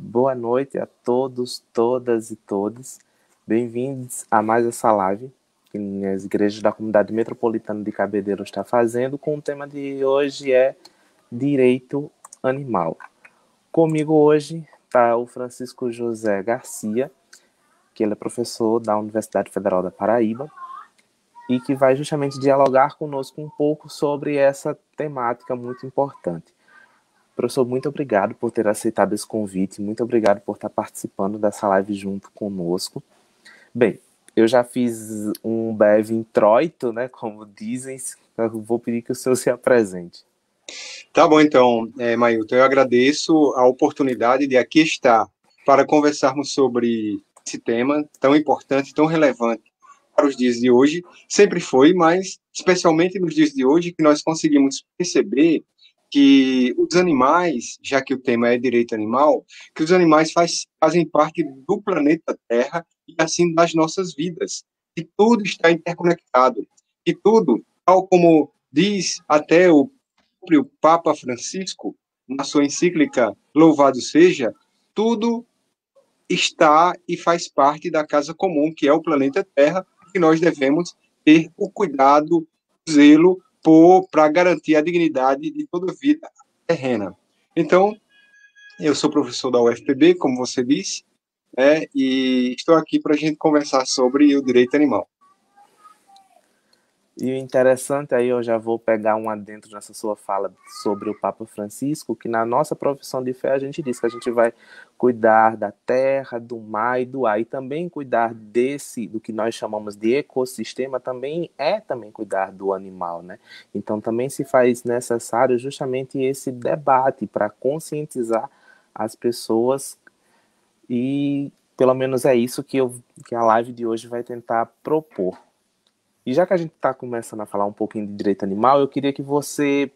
Boa noite a todos, todas e todos. Bem-vindos a mais essa live que as igrejas da comunidade metropolitana de Cabedelo está fazendo, com o tema de hoje é Direito Animal. Comigo hoje está o Francisco José Garcia, que ele é professor da Universidade Federal da Paraíba e que vai justamente dialogar conosco um pouco sobre essa temática muito importante. Professor, muito obrigado por ter aceitado esse convite, muito obrigado por estar participando dessa live junto conosco. Bem, eu já fiz um breve introito, né, como dizem, eu vou pedir que o senhor se apresente. Tá bom, então, Mailton, eu agradeço a oportunidade de aqui estar para conversarmos sobre esse tema tão importante, tão relevante para os dias de hoje. Sempre foi, mas especialmente nos dias de hoje, que nós conseguimos perceber que os animais, já que o tema é direito animal, que os animais fazem parte do planeta Terra e assim das nossas vidas. E tudo está interconectado. E tudo, tal como diz até o próprio Papa Francisco, na sua encíclica Louvado Seja, tudo está e faz parte da casa comum, que é o planeta Terra, que nós devemos ter o cuidado, o zelo para garantir a dignidade de toda a vida terrena. Então, eu sou professor da UFPB, como você disse, e estou aqui para a gente conversar sobre o direito animal. E o interessante, aí eu já vou pegar um adentro nessa sua fala sobre o Papa Francisco, que na nossa profissão de fé a gente diz que a gente vai cuidar da terra, do mar e do ar, e também cuidar do que nós chamamos de ecossistema, também cuidar do animal, né? Então também se faz necessário justamente esse debate para conscientizar as pessoas e pelo menos é isso que a live de hoje vai tentar propor. E já que a gente está começando a falar um pouquinho de direito animal, eu queria que você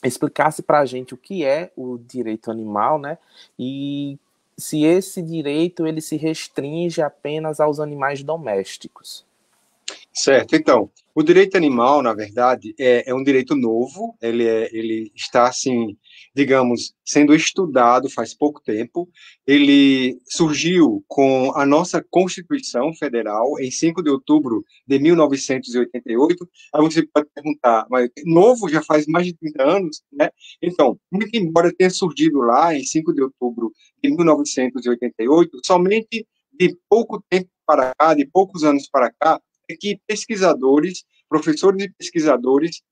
explicasse para a gente o que é o direito animal, né? E se esse direito ele se restringe apenas aos animais domésticos. Certo, então, o direito animal, na verdade, é um direito novo, ele está, assim, digamos, sendo estudado faz pouco tempo, ele surgiu com a nossa Constituição Federal em 5 de outubro de 1988, aí você pode perguntar, mas novo já faz mais de 30 anos, né? Então, muito embora tenha surgido lá em 5 de outubro de 1988, somente de pouco tempo para cá, de poucos anos para cá, é que pesquisadores, professores e pesquisadores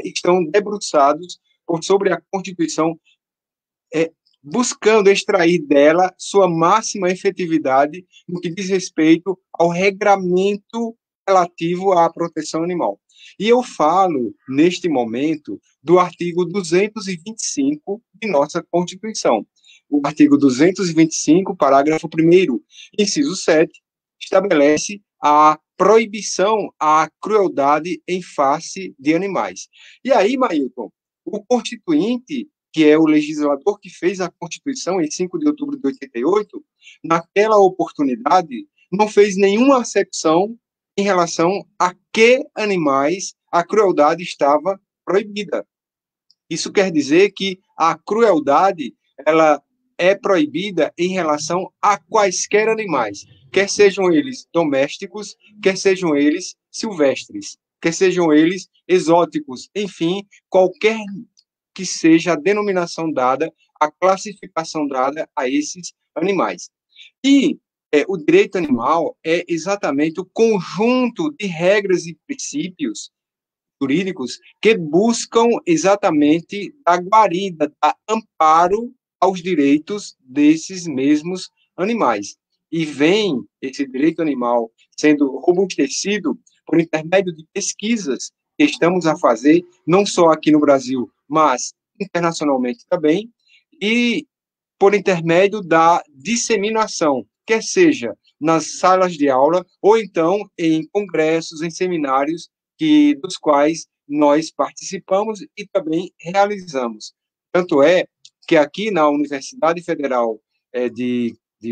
estão debruçados sobre a Constituição, buscando extrair dela sua máxima efetividade no que diz respeito ao regramento relativo à proteção animal. E eu falo, neste momento, do artigo 225 de nossa Constituição. O artigo 225, parágrafo 1º, inciso 7, estabelece a proibição à crueldade em face de animais. E aí, Mailton, o Constituinte, que é o legislador que fez a Constituição em 5 de outubro de 88, naquela oportunidade, não fez nenhuma acepção em relação a que animais a crueldade estava proibida. Isso quer dizer que a crueldade ela é proibida em relação a quaisquer animais, quer sejam eles domésticos, quer sejam eles silvestres, quer sejam eles exóticos, enfim, qualquer que seja a denominação dada, a classificação dada a esses animais. E o direito animal é exatamente o conjunto de regras e princípios jurídicos que buscam exatamente dar guarida, dar amparo aos direitos desses mesmos animais. E vem esse direito animal sendo robustecido por intermédio de pesquisas que estamos a fazer, não só aqui no Brasil, mas internacionalmente também, e por intermédio da disseminação, quer seja nas salas de aula ou então em congressos, em seminários dos quais nós participamos e também realizamos. Tanto é que aqui na Universidade Federal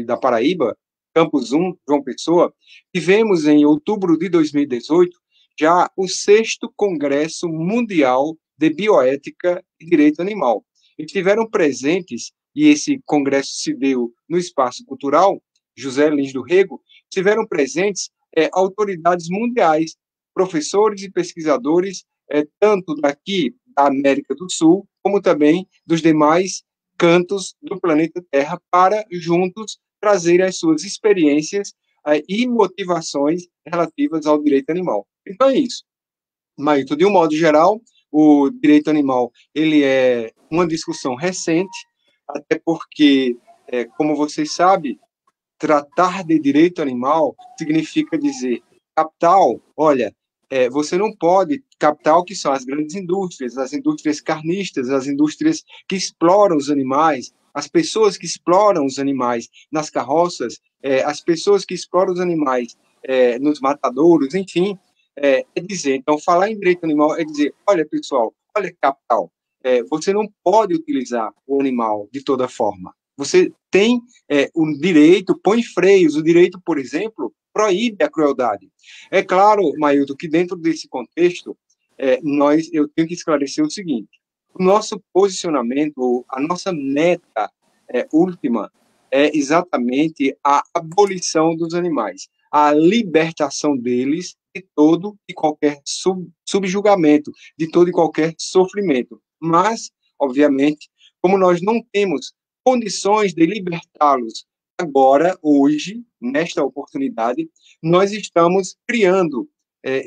da Paraíba, Campus 1, João Pessoa, tivemos em outubro de 2018 já o 6º Congresso Mundial de Bioética e Direito Animal. E estiveram presentes e esse congresso se deu no Espaço Cultural José Lins do Rego, tiveram presentes autoridades mundiais, professores e pesquisadores, tanto daqui da América do Sul, como também dos demais cantos do planeta Terra, para juntos trazer as suas experiências e motivações relativas ao direito animal. Então é isso. Maíto, de um modo geral, o direito animal ele é uma discussão recente, até porque, como vocês sabem, tratar de direito animal significa dizer capital, olha, você não pode, capital que são as grandes indústrias, as indústrias carnistas, as indústrias que exploram os animais, as pessoas que exploram os animais nas carroças, as pessoas que exploram os animais nos matadouros, enfim, dizer, então, falar em direito animal é dizer, olha, pessoal, olha, capital, você não pode utilizar o animal de toda forma. Você tem o direito, põe freios. O direito, por exemplo, proíbe a crueldade. É claro, Mailton, que dentro desse contexto, eu tenho que esclarecer o seguinte: o nosso posicionamento, a nossa meta última é exatamente a abolição dos animais, a libertação deles de todo e qualquer subjugamento, de todo e qualquer sofrimento. Mas, obviamente, como nós não temos condições de libertá-los agora, hoje, nesta oportunidade, nós estamos criando,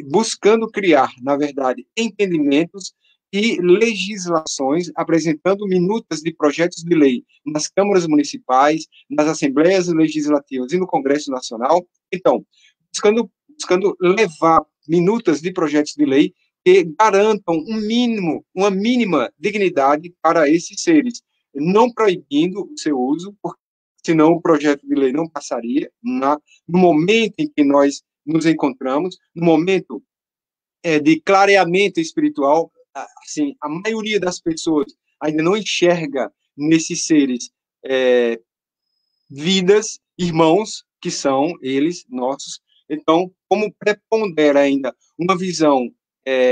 buscando criar, na verdade, entendimentos e legislações, apresentando minutas de projetos de lei nas câmaras municipais, nas assembleias legislativas e no Congresso Nacional. Então, buscando levar minutas de projetos de lei que garantam um mínimo, uma mínima dignidade para esses seres, não proibindo o seu uso, porque senão o projeto de lei não passaria no momento em que nós nos encontramos, no momento de clareamento espiritual. Assim, a maioria das pessoas ainda não enxerga nesses seres vidas, irmãos, que são eles, nossos. Então, como prepondera ainda uma visão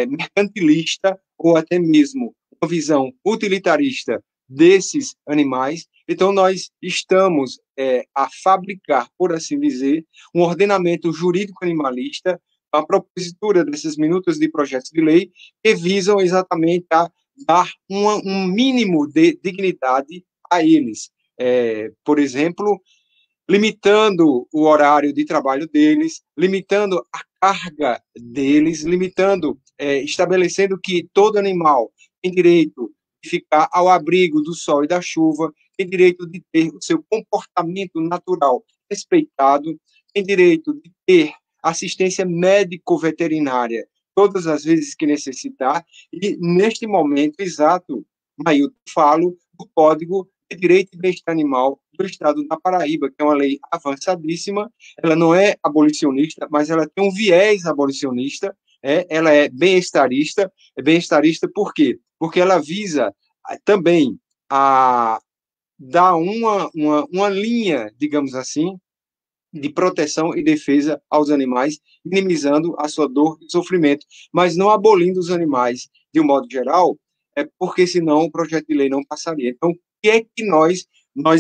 mercantilista ou até mesmo uma visão utilitarista desses animais, então nós estamos a fabricar, por assim dizer, um ordenamento jurídico animalista, a propositura dessas minutas de projetos de lei que visam exatamente a dar um mínimo de dignidade a eles. Por exemplo, limitando o horário de trabalho deles, limitando a carga deles, estabelecendo que todo animal tem direito de ficar ao abrigo do sol e da chuva, tem direito de ter o seu comportamento natural respeitado, tem direito de ter assistência médico-veterinária todas as vezes que necessitar, e neste momento exato, Mailton, falo do Código de Direito e Bem-Estar Animal do Estado da Paraíba, que é uma lei avançadíssima. Ela não é abolicionista, mas ela tem um viés abolicionista. Ela é bem-estarista. É bem-estarista por quê? Porque ela visa também a dar uma linha, digamos assim, de proteção e defesa aos animais, minimizando a sua dor e sofrimento, mas não abolindo os animais de um modo geral, porque senão o projeto de lei não passaria. Então, o que é que nós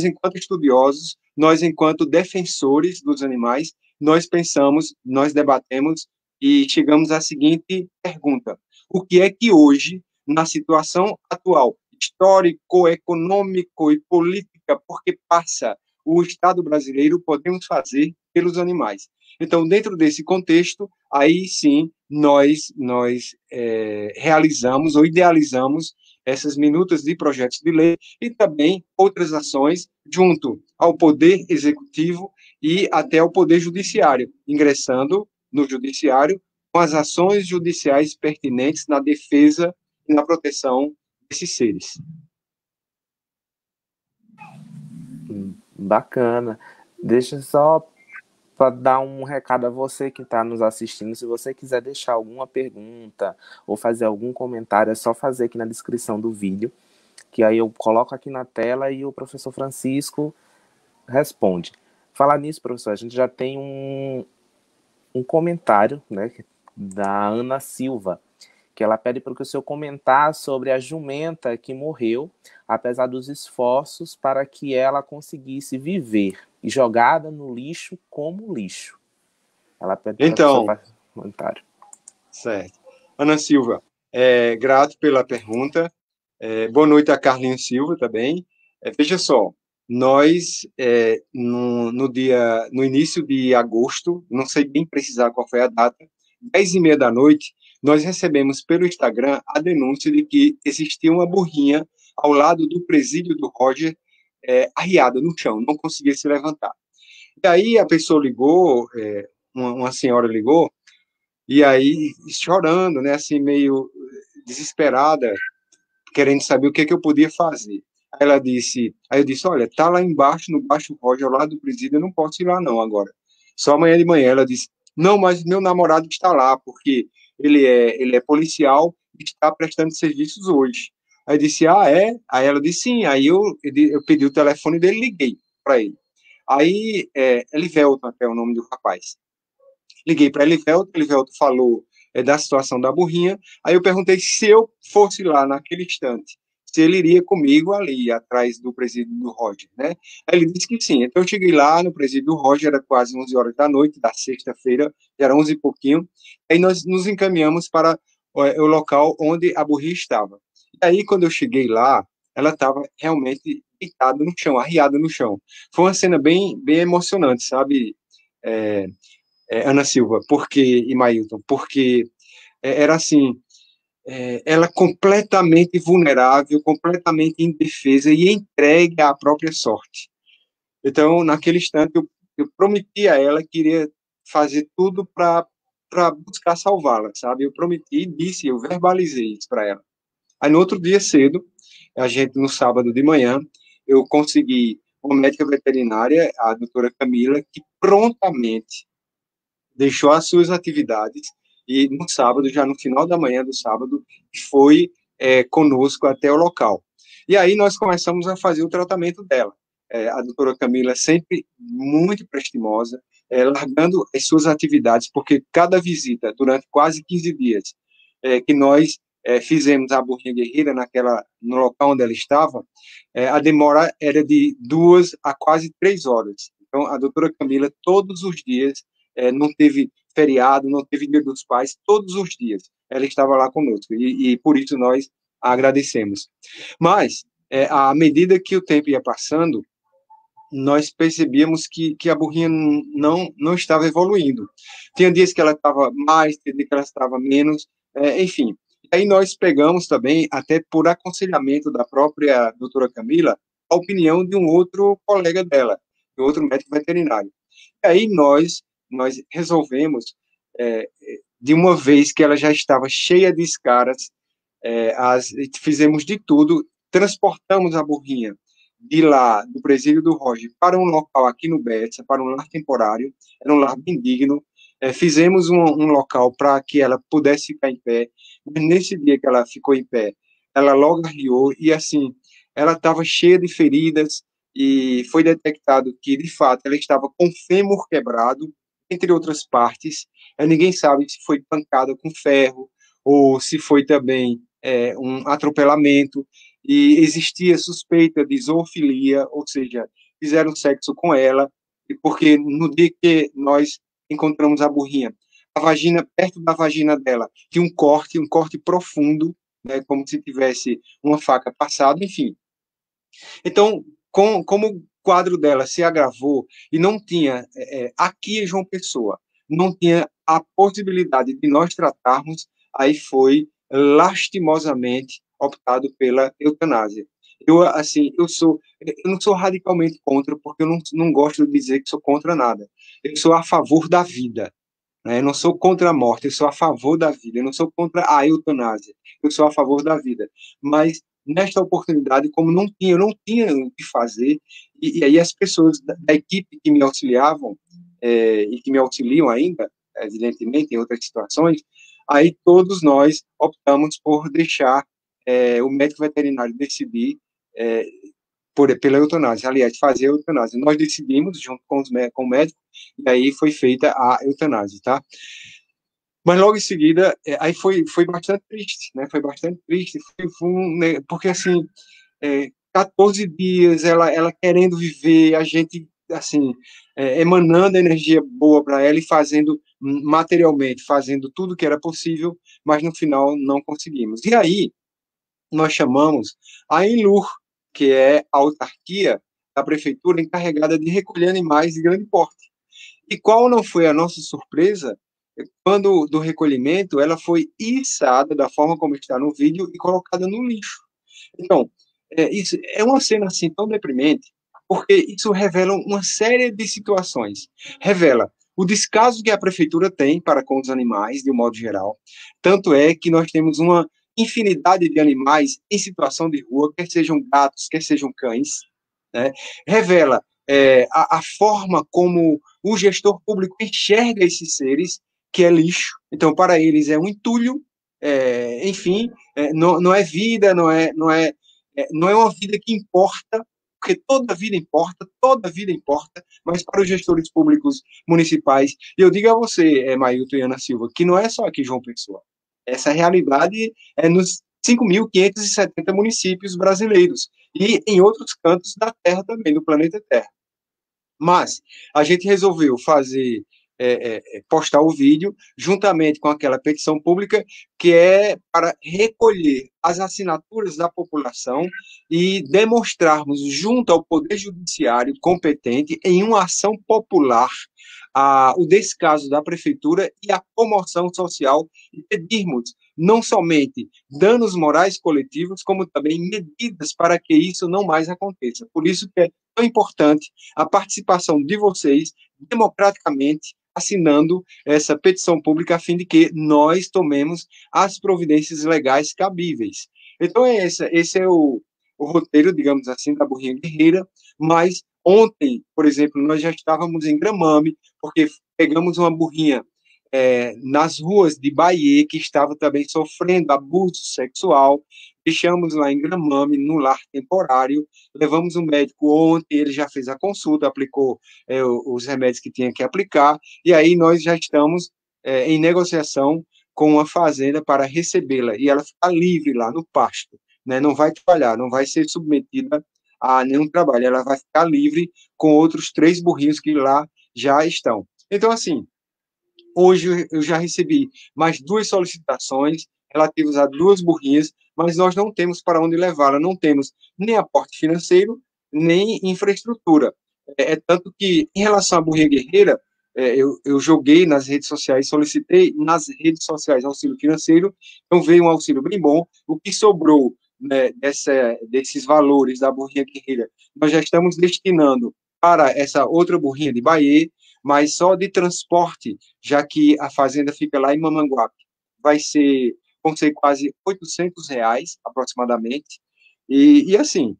enquanto estudiosos, nós enquanto defensores dos animais, nós pensamos, nós debatemos e chegamos à seguinte pergunta: o que é que hoje, na situação atual, histórico, econômico e política, porque passa o Estado brasileiro, podemos fazer pelos animais? Então, dentro desse contexto, aí sim nós realizamos ou idealizamos essas minutas de projetos de lei e também outras ações junto ao Poder Executivo e até ao Poder Judiciário, ingressando no Judiciário com as ações judiciais pertinentes na defesa e na proteção desses seres. Bacana. Deixa só para dar um recado a você que está nos assistindo. Se você quiser deixar alguma pergunta ou fazer algum comentário, é só fazer aqui na descrição do vídeo, que aí eu coloco aqui na tela e o professor Francisco responde. Falar nisso, professor, a gente já tem um comentário, né, da Ana Silva, que ela pede para que o senhor comentar sobre a jumenta que morreu, apesar dos esforços para que ela conseguisse viver, e jogada no lixo como lixo. Ela pede para que o senhor Então, faça um comentário. certo. Ana Silva, grato pela pergunta. Boa noite a Carlinhos Silva também. Veja só, nós, no início de agosto, não sei bem precisar qual foi a data, 10h30 da noite, nós recebemos pelo Instagram a denúncia de que existia uma burrinha ao lado do presídio do Roger, arriada no chão, não conseguia se levantar. E aí a pessoa ligou, uma senhora ligou, e aí chorando, né, assim, meio desesperada, querendo saber o que eu podia fazer. Aí eu disse, olha, tá lá embaixo, no Baixo Roger, ao lado do presídio, eu não posso ir lá não agora. Só amanhã de manhã. Ela disse, não, mas meu namorado está lá, porque ele é policial e está prestando serviços hoje. Aí eu disse, ah, é? Aí ela disse, sim. Aí eu pedi o telefone dele, liguei para ele. Aí, Elivelton, até o nome do rapaz. Liguei para Elivelton falou da situação da burrinha. Aí eu perguntei se eu fosse lá naquele instante, se ele iria comigo ali, atrás do presídio do Roger, né? Aí ele disse que sim. Então eu cheguei lá no presídio do Roger, era quase 11 horas da noite, da sexta-feira, era 11 e pouquinho. Aí nós nos encaminhamos para o local onde a burrinha estava. E aí, quando eu cheguei lá, ela estava realmente deitada no chão, arriada no chão. Foi uma cena bem, bem emocionante, sabe? É, Ana Silva, e Mailton, porque era assim, ela completamente vulnerável, completamente indefesa e entregue à própria sorte. Então, naquele instante, eu prometi a ela que iria fazer tudo para buscar salvá-la, sabe? Eu prometi, disse, eu verbalizei isso para ela. Aí, no outro dia cedo, no sábado de manhã, eu consegui uma médica veterinária, a doutora Camila, que prontamente deixou as suas atividades e no sábado, já no final da manhã do sábado, foi conosco até o local. E aí nós começamos a fazer o tratamento dela. A doutora Camila sempre muito prestimosa, largando as suas atividades, porque cada visita, durante quase 15 dias, que nós fizemos a burrinha guerreira no local onde ela estava, a demora era de 2 a quase 3 horas. Então, a doutora Camila, todos os dias, não teve feriado, não teve Dia dos Pais, todos os dias ela estava lá conosco, e por isso nós a agradecemos. Mas, à medida que o tempo ia passando, nós percebíamos que a burrinha não estava evoluindo. Tinha dias que ela estava mais, tinha dias que ela estava menos, enfim. Aí nós pegamos também, até por aconselhamento da própria doutora Camila, a opinião de um outro colega dela, de outro médico veterinário. E aí nós resolvemos, de uma vez que ela já estava cheia de escaras, fizemos de tudo, transportamos a burrinha de lá, do presídio do Roger, para um local aqui no Betsa, para um lar temporário, era um lar bem digno, fizemos um local para que ela pudesse ficar em pé, mas nesse dia que ela ficou em pé, ela logo arriou, e assim, ela estava cheia de feridas, e foi detectado que, de fato, ela estava com o fêmur quebrado, entre outras partes, ninguém sabe se foi pancada com ferro, ou se foi também um atropelamento, e existia suspeita de zoofilia, ou seja, fizeram sexo com ela, porque no dia que nós encontramos a burrinha, a vagina, perto da vagina dela, tinha um corte profundo, né, como se tivesse uma faca passada, enfim. Então, como o quadro dela se agravou e não tinha, aqui em João Pessoa, não tinha a possibilidade de nós tratarmos, aí foi lastimosamente optado pela eutanásia. Eu não sou radicalmente contra, porque eu não gosto de dizer que sou contra nada. Eu sou a favor da vida, né? Eu não sou contra a morte, eu sou a favor da vida. Eu não sou contra a eutanásia, eu sou a favor da vida. Mas nesta oportunidade, como eu não tinha o que fazer, e aí as pessoas da equipe que me auxiliavam, e que me auxiliam ainda, evidentemente, em outras situações, aí todos nós optamos por deixar o médico veterinário decidir pela eutanásia, aliás, fazer a eutanásia. Nós decidimos, junto com o médico, e aí foi feita a eutanásia, tá? Mas logo em seguida, aí foi bastante triste, né? Foi bastante triste, né? Porque assim, 14 dias ela querendo viver, a gente assim emanando energia boa para ela e fazendo materialmente, fazendo tudo que era possível, mas no final não conseguimos. E aí nós chamamos a Enlur, que é a autarquia da prefeitura encarregada de recolher animais de grande porte. E qual não foi a nossa surpresa quando do recolhimento ela foi içada da forma como está no vídeo e colocada no lixo. Então, isso é uma cena assim tão deprimente, porque isso revela uma série de situações. Revela o descaso que a prefeitura tem para com os animais, de um modo geral. Tanto é que nós temos uma infinidade de animais em situação de rua, quer sejam gatos, quer sejam cães. Né? Revela a forma como o gestor público enxerga esses seres, que é lixo. Então, para eles é um entulho, enfim, não é vida, não é uma vida que importa, porque toda vida importa, mas para os gestores públicos municipais, e eu digo a você, Mailton e Ana Silva, que não é só aqui João Pessoa. Essa realidade é nos 5.570 municípios brasileiros e em outros cantos da Terra também, do planeta Terra. Mas a gente resolveu fazer, postar o vídeo juntamente com aquela petição pública que é para recolher as assinaturas da população e demonstrarmos junto ao Poder Judiciário competente em uma ação popular o descaso da prefeitura e a comoção social e pedirmos não somente danos morais coletivos, como também medidas para que isso não mais aconteça. Por isso que é tão importante a participação de vocês democraticamente assinando essa petição pública a fim de que nós tomemos as providências legais cabíveis. Então, esse é o roteiro, digamos assim, da Burrinha Guerreira, mas ontem, por exemplo, nós já estávamos em Gramame, porque pegamos uma burrinha nas ruas de Bahia, que estava também sofrendo abuso sexual, deixamos lá em Gramame, no lar temporário, levamos o médico ontem, ele já fez a consulta, aplicou os remédios que tinha que aplicar, e aí nós já estamos em negociação com a fazenda para recebê-la, e ela fica livre lá no pasto, né? Não vai trabalhar, não vai ser submetida a nenhum trabalho, ela vai ficar livre com outros 3 burrinhos que lá já estão. Então, assim, hoje eu já recebi mais 2 solicitações relativas a 2 burrinhas, mas nós não temos para onde levá-la, não temos nem aporte financeiro, nem infraestrutura. Tanto que, em relação à burrinha guerreira, eu joguei nas redes sociais, solicitei nas redes sociais auxílio financeiro, então veio um auxílio bem bom. O que sobrou, né, desses valores da burrinha guerreira, nós já estamos destinando para essa outra burrinha de Bahia, mas só de transporte, já que a fazenda fica lá em Mamanguape, vão ser quase R$ 800 aproximadamente, e assim,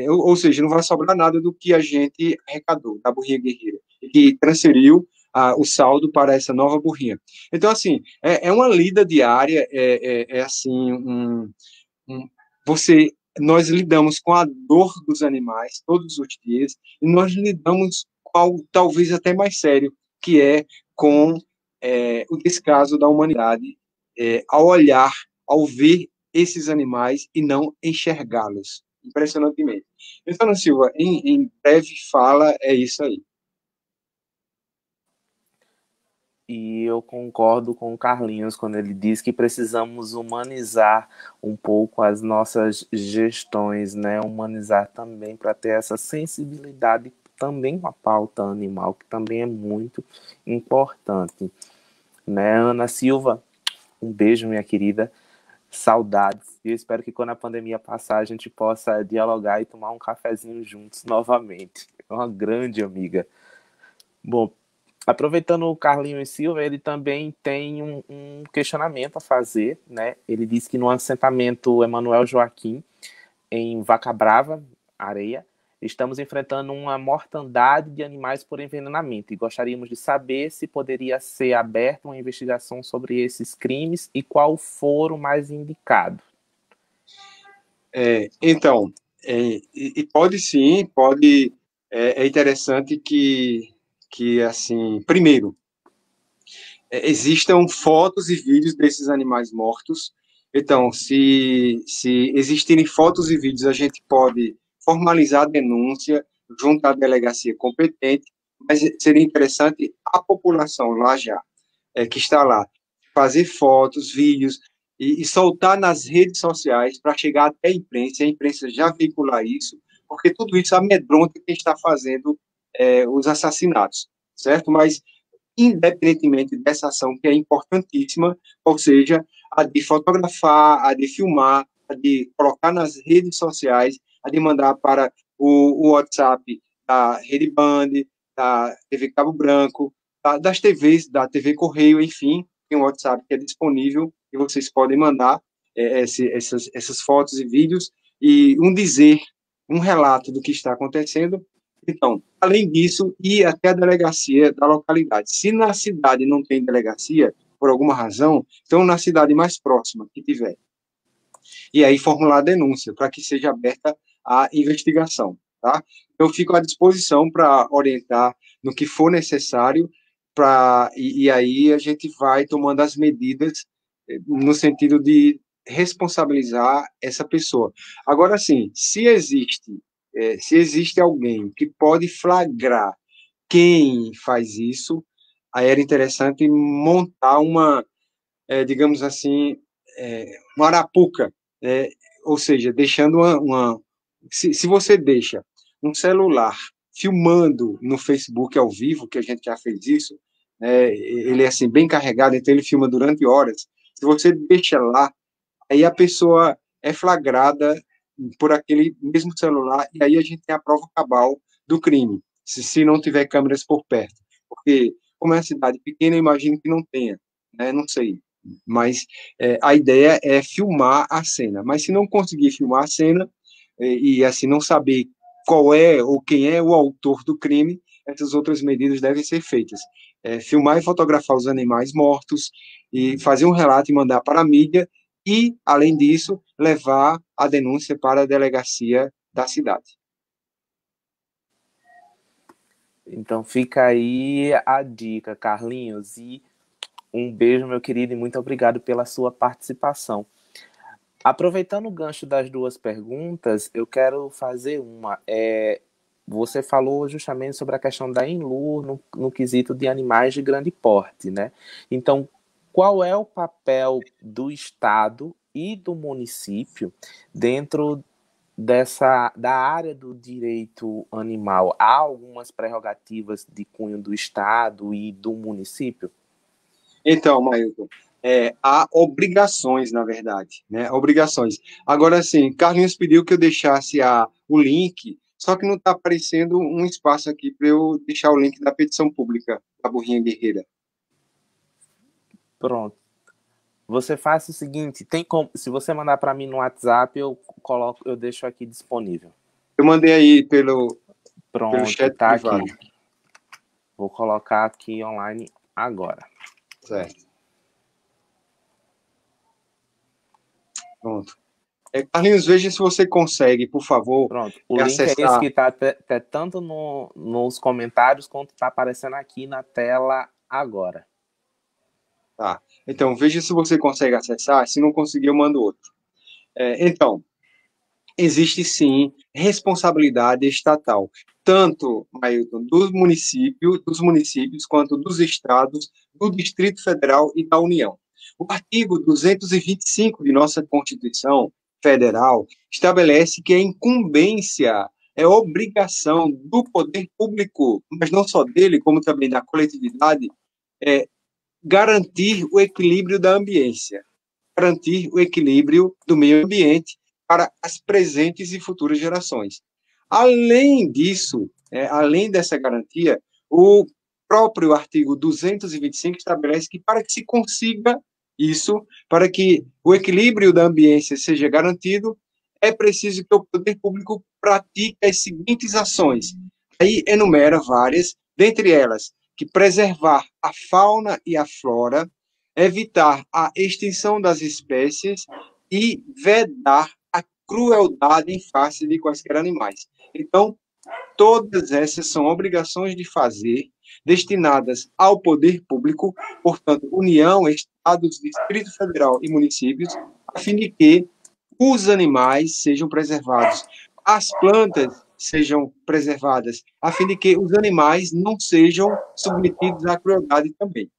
ou seja, não vai sobrar nada do que a gente arrecadou da burrinha guerreira, e que transferiu o saldo para essa nova burrinha. Então, assim, é uma lida diária, assim, um, você, nós lidamos com a dor dos animais todos os dias, e nós lidamos com algo talvez até mais sério, que é com o descaso da humanidade ao olhar, ao ver esses animais e não enxergá-los, impressionantemente. Então, Ana Silva, em breve fala, é isso aí. E eu concordo com o Carlinhos quando ele diz que precisamos humanizar um pouco as nossas gestões, né? Humanizar também para ter essa sensibilidade também com a pauta animal, que também é muito importante, né? Ana Silva, um beijo, minha querida. Saudades. E eu espero que quando a pandemia passar a gente possa dialogar e tomar um cafezinho juntos novamente. É uma grande amiga. Bom, aproveitando o Carlinhos Silva, ele também tem um questionamento a fazer, né? Ele diz que no assentamento Emanuel Joaquim, em Vaca Brava, Areia, estamos enfrentando uma mortandade de animais por envenenamento e gostaríamos de saber se poderia ser aberta uma investigação sobre esses crimes e qual for o mais indicado. Então, e pode sim, pode. É interessante que assim, primeiro, existam fotos e vídeos desses animais mortos. Então, se existirem fotos e vídeos, a gente pode formalizar a denúncia junto à delegacia competente, mas seria interessante a população lá já, que está lá, fazer fotos, vídeos e soltar nas redes sociais para chegar até a imprensa já veicular isso, porque tudo isso amedronta quem está fazendo os assassinatos, certo? Mas independentemente dessa ação que é importantíssima, ou seja, a de fotografar, a de filmar, a de colocar nas redes sociais, a de mandar para o WhatsApp da Rede Band, da TV Cabo Branco, das TVs, da TV Correio, enfim, tem um WhatsApp que é disponível e vocês podem mandar essas fotos e vídeos e um dizer, um relato do que está acontecendo. Então, além disso, ir até a delegacia da localidade. Se na cidade não tem delegacia, por alguma razão, então na cidade mais próxima que tiver. E aí formular a denúncia para que seja aberta a investigação, tá? Eu fico à disposição para orientar no que for necessário, e aí a gente vai tomando as medidas no sentido de responsabilizar essa pessoa. Agora, sim, se existe alguém que pode flagrar quem faz isso, aí era interessante montar digamos assim, uma arapuca, é, ou seja, deixando se você deixa um celular filmando no Facebook ao vivo, que a gente já fez isso, ele é assim, bem carregado, então ele filma durante horas, se você deixa lá, aí a pessoa é flagrada por aquele mesmo celular, e aí a gente tem a prova cabal do crime, se não tiver câmeras por perto. Porque, como é uma cidade pequena, eu imagino que não tenha, né? Não sei. Mas a ideia é filmar a cena. Mas se não conseguir filmar a cena, assim, não saber qual é ou quem é o autor do crime, essas outras medidas devem ser feitas. Filmar e fotografar os animais mortos, e fazer um relato e mandar para a mídia, e, além disso, levar a denúncia para a delegacia da cidade. Então fica aí a dica, Carlinhos, e um beijo, meu querido, e muito obrigado pela sua participação. Aproveitando o gancho das duas perguntas, eu quero fazer uma. Você falou justamente sobre a questão da Enlur no quesito de animais de grande porte, né? Então, qual é o papel do Estado e do município dentro da área do direito animal? Há algumas prerrogativas de cunho do Estado e do município? Então, Mailton, há obrigações, na verdade, né? Obrigações. Agora, sim, Carlinhos pediu que eu deixasse o link, só que não está aparecendo um espaço aqui para eu deixar o link da petição pública da Burrinha Guerreira. Pronto. Você faz o seguinte, se você mandar para mim no WhatsApp, eu deixo aqui disponível. Eu mandei aí pelo Pronto, chat tá privado. aqui. Vou colocar aqui online agora. Certo. Pronto. Carlinhos, veja se você consegue, por favor. Pronto. O link acessar. É esse que está tanto nos comentários quanto está aparecendo aqui na tela agora. Tá. Então, veja se você consegue acessar. Se não conseguir, eu mando outro. Então, existe sim responsabilidade estatal, tanto, Mailton, dos municípios, quanto dos estados, do Distrito Federal e da União. O artigo 225 de nossa Constituição Federal estabelece que a incumbência é obrigação do poder público, mas não só dele, como também da coletividade, garantir o equilíbrio da ambiência, garantir o equilíbrio do meio ambiente para as presentes e futuras gerações. Além disso, além dessa garantia, o próprio artigo 225 estabelece que para que se consiga isso, para que o equilíbrio da ambiência seja garantido, é preciso que o poder público pratique as seguintes ações. Aí enumera várias, dentre elas, que preservar a fauna e a flora, evitar a extinção das espécies e vedar a crueldade em face de quaisquer animais. Então, todas essas são obrigações de fazer, destinadas ao poder público, portanto, União, Estados, Distrito Federal e municípios, a fim de que os animais sejam preservados, as plantas sejam preservadas, a fim de que os animais não sejam submetidos à crueldade também.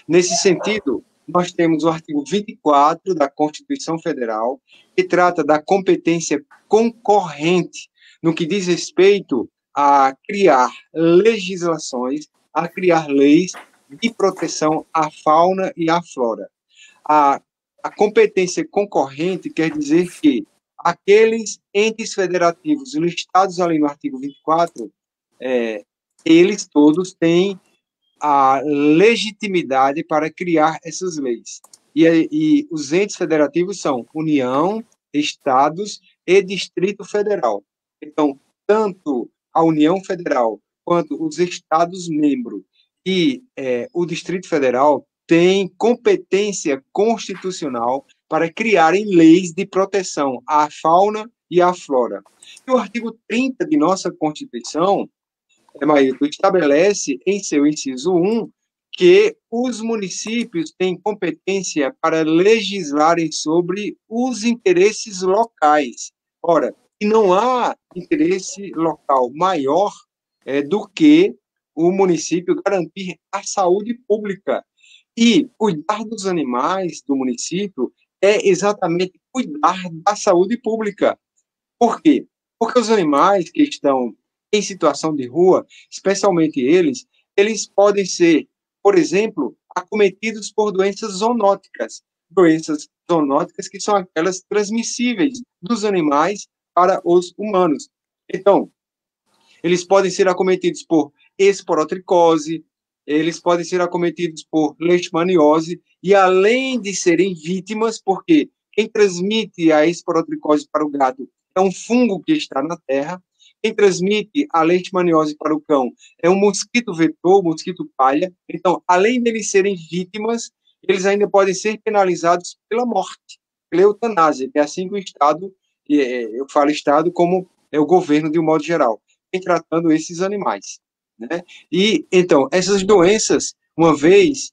Nesse sentido, nós temos o artigo 24 da Constituição Federal, que trata da competência concorrente no que diz respeito a criar legislações, a criar leis de proteção à fauna e à flora. A competência concorrente quer dizer que aqueles entes federativos listados ali no artigo 24, eles todos têm a legitimidade para criar essas leis. E os entes federativos são União, Estados e Distrito Federal. Então, tanto a União Federal quanto os Estados-membros e o Distrito Federal têm competência constitucional para criarem leis de proteção à fauna e à flora. E o artigo 30 de nossa Constituição, Maílton, estabelece em seu inciso 1 que os municípios têm competência para legislarem sobre os interesses locais. Ora, e não há interesse local maior do que o município garantir a saúde pública. E cuidar dos animais do município é exatamente cuidar da saúde pública. Por quê? Porque os animais que estão em situação de rua, especialmente eles podem ser, por exemplo, acometidos por doenças zoonóticas que são aquelas transmissíveis dos animais para os humanos. Então, eles podem ser acometidos por esporotricose, eles podem ser acometidos por leishmaniose, e além de serem vítimas, porque quem transmite a esporotricose para o gato é um fungo que está na terra, quem transmite a leishmaniose para o cão é um mosquito vetor, mosquito palha. Então, além de eles serem vítimas, eles ainda podem ser penalizados pela morte, pela eutanásia, que é assim que o Estado, eu falo Estado como é o governo de um modo geral, vem tratando esses animais, né? E, então, essas doenças, uma vez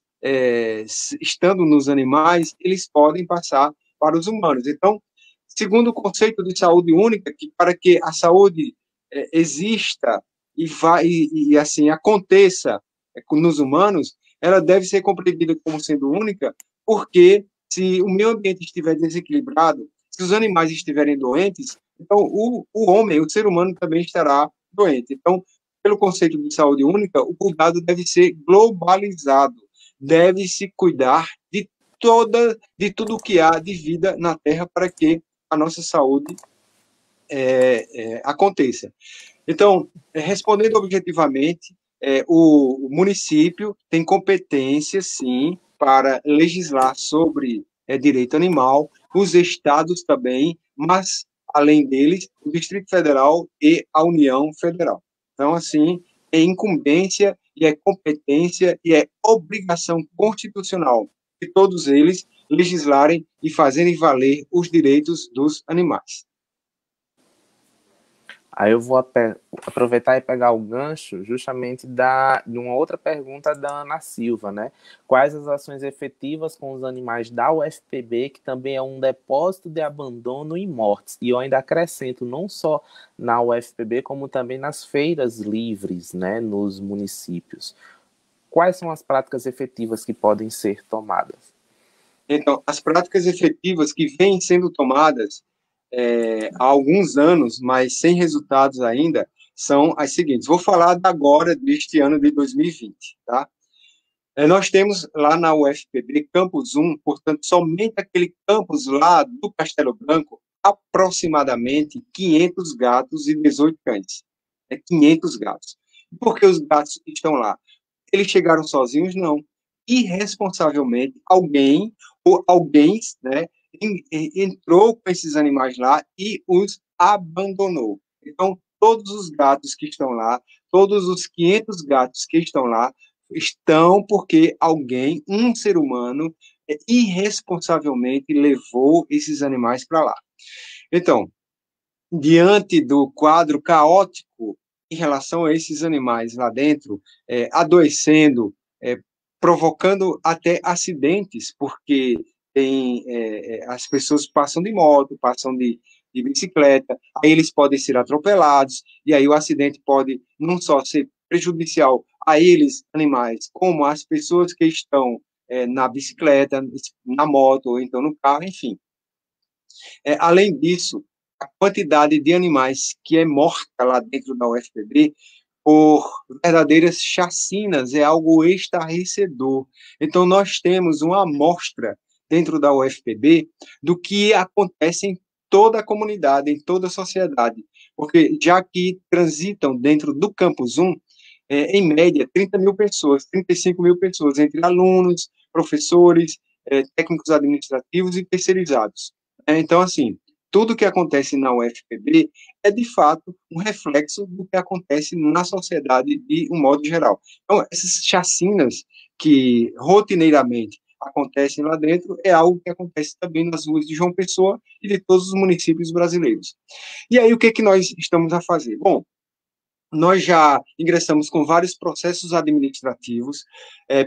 estando nos animais, eles podem passar para os humanos. Então, segundo o conceito de saúde única, que para que a saúde exista e assim aconteça nos humanos, ela deve ser compreendida como sendo única, porque se o meio ambiente estiver desequilibrado, se os animais estiverem doentes, então o homem, o ser humano também estará doente. Então, pelo conceito de saúde única, o cuidado deve ser globalizado, deve-se cuidar de tudo que há de vida na Terra para que a nossa saúde aconteça. Então, respondendo objetivamente, o município tem competência, sim, para legislar sobre direito animal, os estados também, mas, além deles, o Distrito Federal e a União Federal. Então, assim, é incumbência e é competência e é obrigação constitucional de todos eles legislarem e fazerem valer os direitos dos animais. Aí eu vou aproveitar e pegar o gancho justamente de uma outra pergunta da Ana Silva, né? Quais as ações efetivas com os animais da UFPB, que também é um depósito de abandono e mortes? E eu ainda acrescento, não só na UFPB, como também nas feiras livres, né, nos municípios. Quais são as práticas efetivas que podem ser tomadas? Então, as práticas efetivas que vêm sendo tomadas há alguns anos, mas sem resultados ainda, são as seguintes. Vou falar agora, deste ano de 2020, tá? Nós temos lá na UFPB, Campus 1, portanto, somente aquele campus lá do Castelo Branco, aproximadamente 500 gatos e 18 cães. 500 gatos. Por que os gatos estão lá? Eles chegaram sozinhos? Não. Irresponsavelmente, alguém, né, entrou com esses animais lá e os abandonou. Então, todos os gatos que estão lá, todos os 500 gatos que estão lá, estão porque alguém, um ser humano, irresponsavelmente levou esses animais para lá. Então, diante do quadro caótico em relação a esses animais lá dentro, adoecendo, provocando até acidentes, porque as pessoas passam de moto, passam de bicicleta, aí eles podem ser atropelados, e aí o acidente pode não só ser prejudicial a eles, animais, como às pessoas que estão na bicicleta, na moto, ou então no carro, enfim. Além disso, a quantidade de animais que é morta lá dentro da UFPB por verdadeiras chacinas é algo estarrecedor. Então, nós temos uma amostra dentro da UFPB do que acontece em toda a comunidade, em toda a sociedade, porque já que transitam dentro do Campus 1, em média, 30 mil pessoas, 35 mil pessoas, entre alunos, professores, técnicos administrativos e terceirizados. Então, assim, tudo que acontece na UFPB é, de fato, um reflexo do que acontece na sociedade de um modo geral. Então, essas chacinas que rotineiramente acontecem lá dentro é algo que acontece também nas ruas de João Pessoa e de todos os municípios brasileiros. E aí, o que nós estamos a fazer? Bom, nós já ingressamos com vários processos administrativos,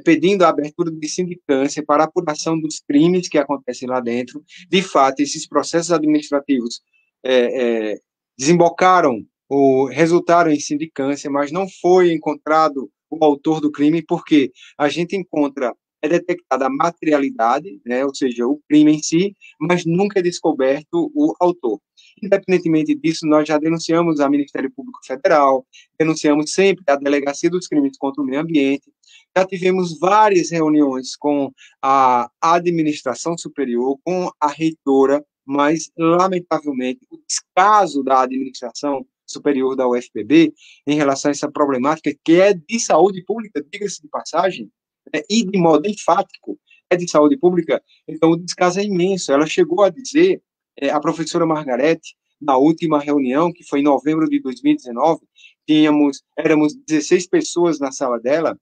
pedindo a abertura de sindicância para a apuração dos crimes que acontecem lá dentro. De fato, esses processos administrativos desembocaram ou resultaram em sindicância, mas não foi encontrado o autor do crime, porque a gente encontra, é detectada a materialidade, né, ou seja, o crime em si, mas nunca é descoberto o autor. Independentemente disso, nós já denunciamos ao Ministério Público Federal, denunciamos sempre a Delegacia dos Crimes contra o Meio Ambiente, já tivemos várias reuniões com a administração superior, com a reitora, mas, lamentavelmente, o descaso da administração superior da UFPB em relação a essa problemática, que é de saúde pública, diga-se de passagem, e de modo enfático, é de saúde pública, então o descaso é imenso. Ela chegou a dizer, a professora Margarete, na última reunião, que foi em novembro de 2019, éramos 16 pessoas na sala dela,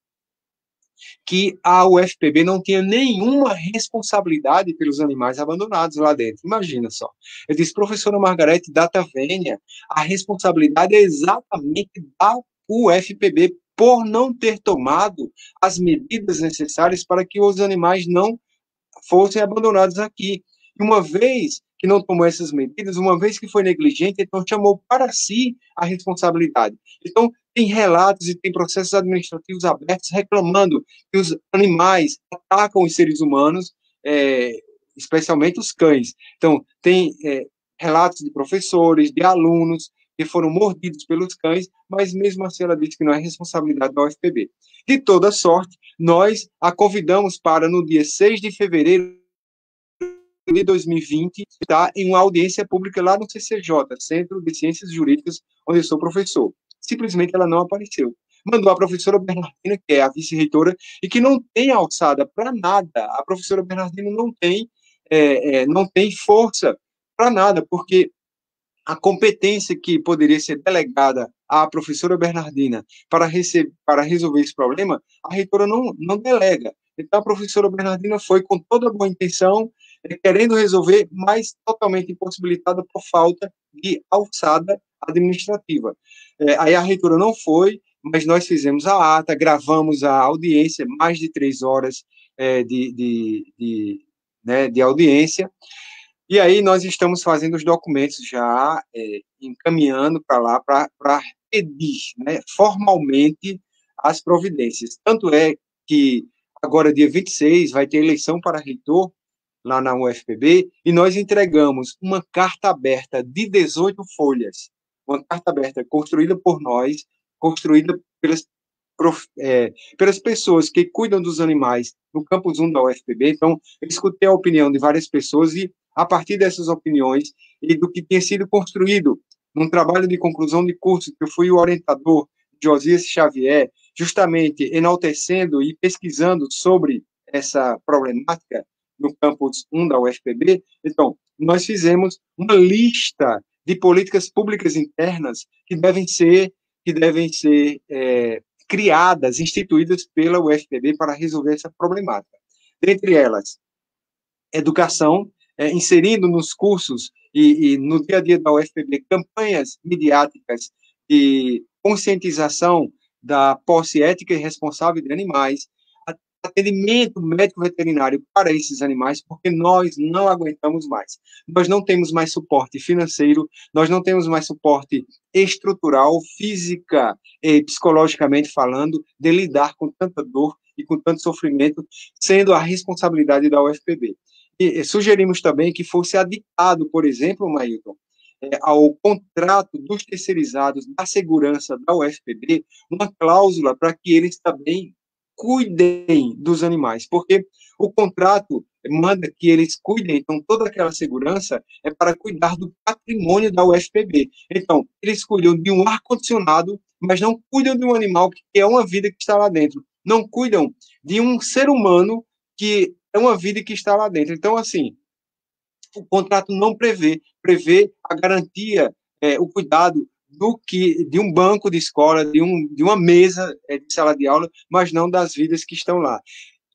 que a UFPB não tinha nenhuma responsabilidade pelos animais abandonados lá dentro. Imagina só. Eu disse, professora Margarete Data Vênia, a responsabilidade é exatamente da UFPB por não ter tomado as medidas necessárias para que os animais não fossem abandonados aqui. E uma vez que não tomou essas medidas, uma vez que foi negligente, então chamou para si a responsabilidade. Então, tem relatos e tem processos administrativos abertos reclamando que os animais atacam os seres humanos, especialmente os cães. Então, tem relatos de professores, de alunos que foram mordidos pelos cães, mas mesmo assim ela disse que não é responsabilidade da UFPB. De toda sorte, nós a convidamos para, no dia 6 de fevereiro de 2020, estar em uma audiência pública lá no CCJ, Centro de Ciências Jurídicas, onde eu sou professor. Simplesmente ela não apareceu. Mandou a professora Bernardina, que é a vice-reitora, e que não tem alçada para nada. A professora Bernardina não tem força para nada, porque a competência que poderia ser delegada à professora Bernardina para resolver esse problema, a reitora não delega. Então, a professora Bernardina foi com toda a boa intenção, querendo resolver, mas totalmente impossibilitada por falta de alçada administrativa. Aí a reitora não foi, mas nós fizemos a ata, gravamos a audiência, mais de 3 horas de audiência, e aí nós estamos fazendo os documentos já, encaminhando para lá, para pedir, né, formalmente as providências. Tanto é que agora, dia 26, vai ter eleição para reitor lá na UFPB, e nós entregamos uma carta aberta de 18 folhas, uma carta aberta construída por nós, construída pelas pessoas que cuidam dos animais no Campus 1 da UFPB. Então, eu escutei a opinião de várias pessoas e, a partir dessas opiniões e do que tinha sido construído num trabalho de conclusão de curso, que eu fui o orientador, Josias Xavier, justamente enaltecendo e pesquisando sobre essa problemática no Campus 1 da UFPB, então, nós fizemos uma lista de políticas públicas internas que devem ser criadas, instituídas pela UFPB para resolver essa problemática. Dentre elas, educação, inserindo nos cursos e no dia a dia da UFPB campanhas midiáticas de conscientização da posse ética e responsável de animais, atendimento médico veterinário para esses animais, porque nós não aguentamos mais. Nós não temos mais suporte financeiro, nós não temos mais suporte estrutural, física e psicologicamente falando, de lidar com tanta dor e com tanto sofrimento, sendo a responsabilidade da UFPB. E sugerimos também que fosse aditado, por exemplo, Mailton, ao contrato dos terceirizados da segurança da UFPB, uma cláusula para que eles também cuidem dos animais, porque o contrato manda que eles cuidem, então toda aquela segurança é para cuidar do patrimônio da UFPB. Então, eles cuidam de um ar-condicionado, mas não cuidam de um animal que é uma vida que está lá dentro. Não cuidam de um ser humano que é uma vida que está lá dentro. Então, assim, o contrato não prevê a garantia, o cuidado de um banco de escola, de uma mesa de sala de aula, mas não das vidas que estão lá.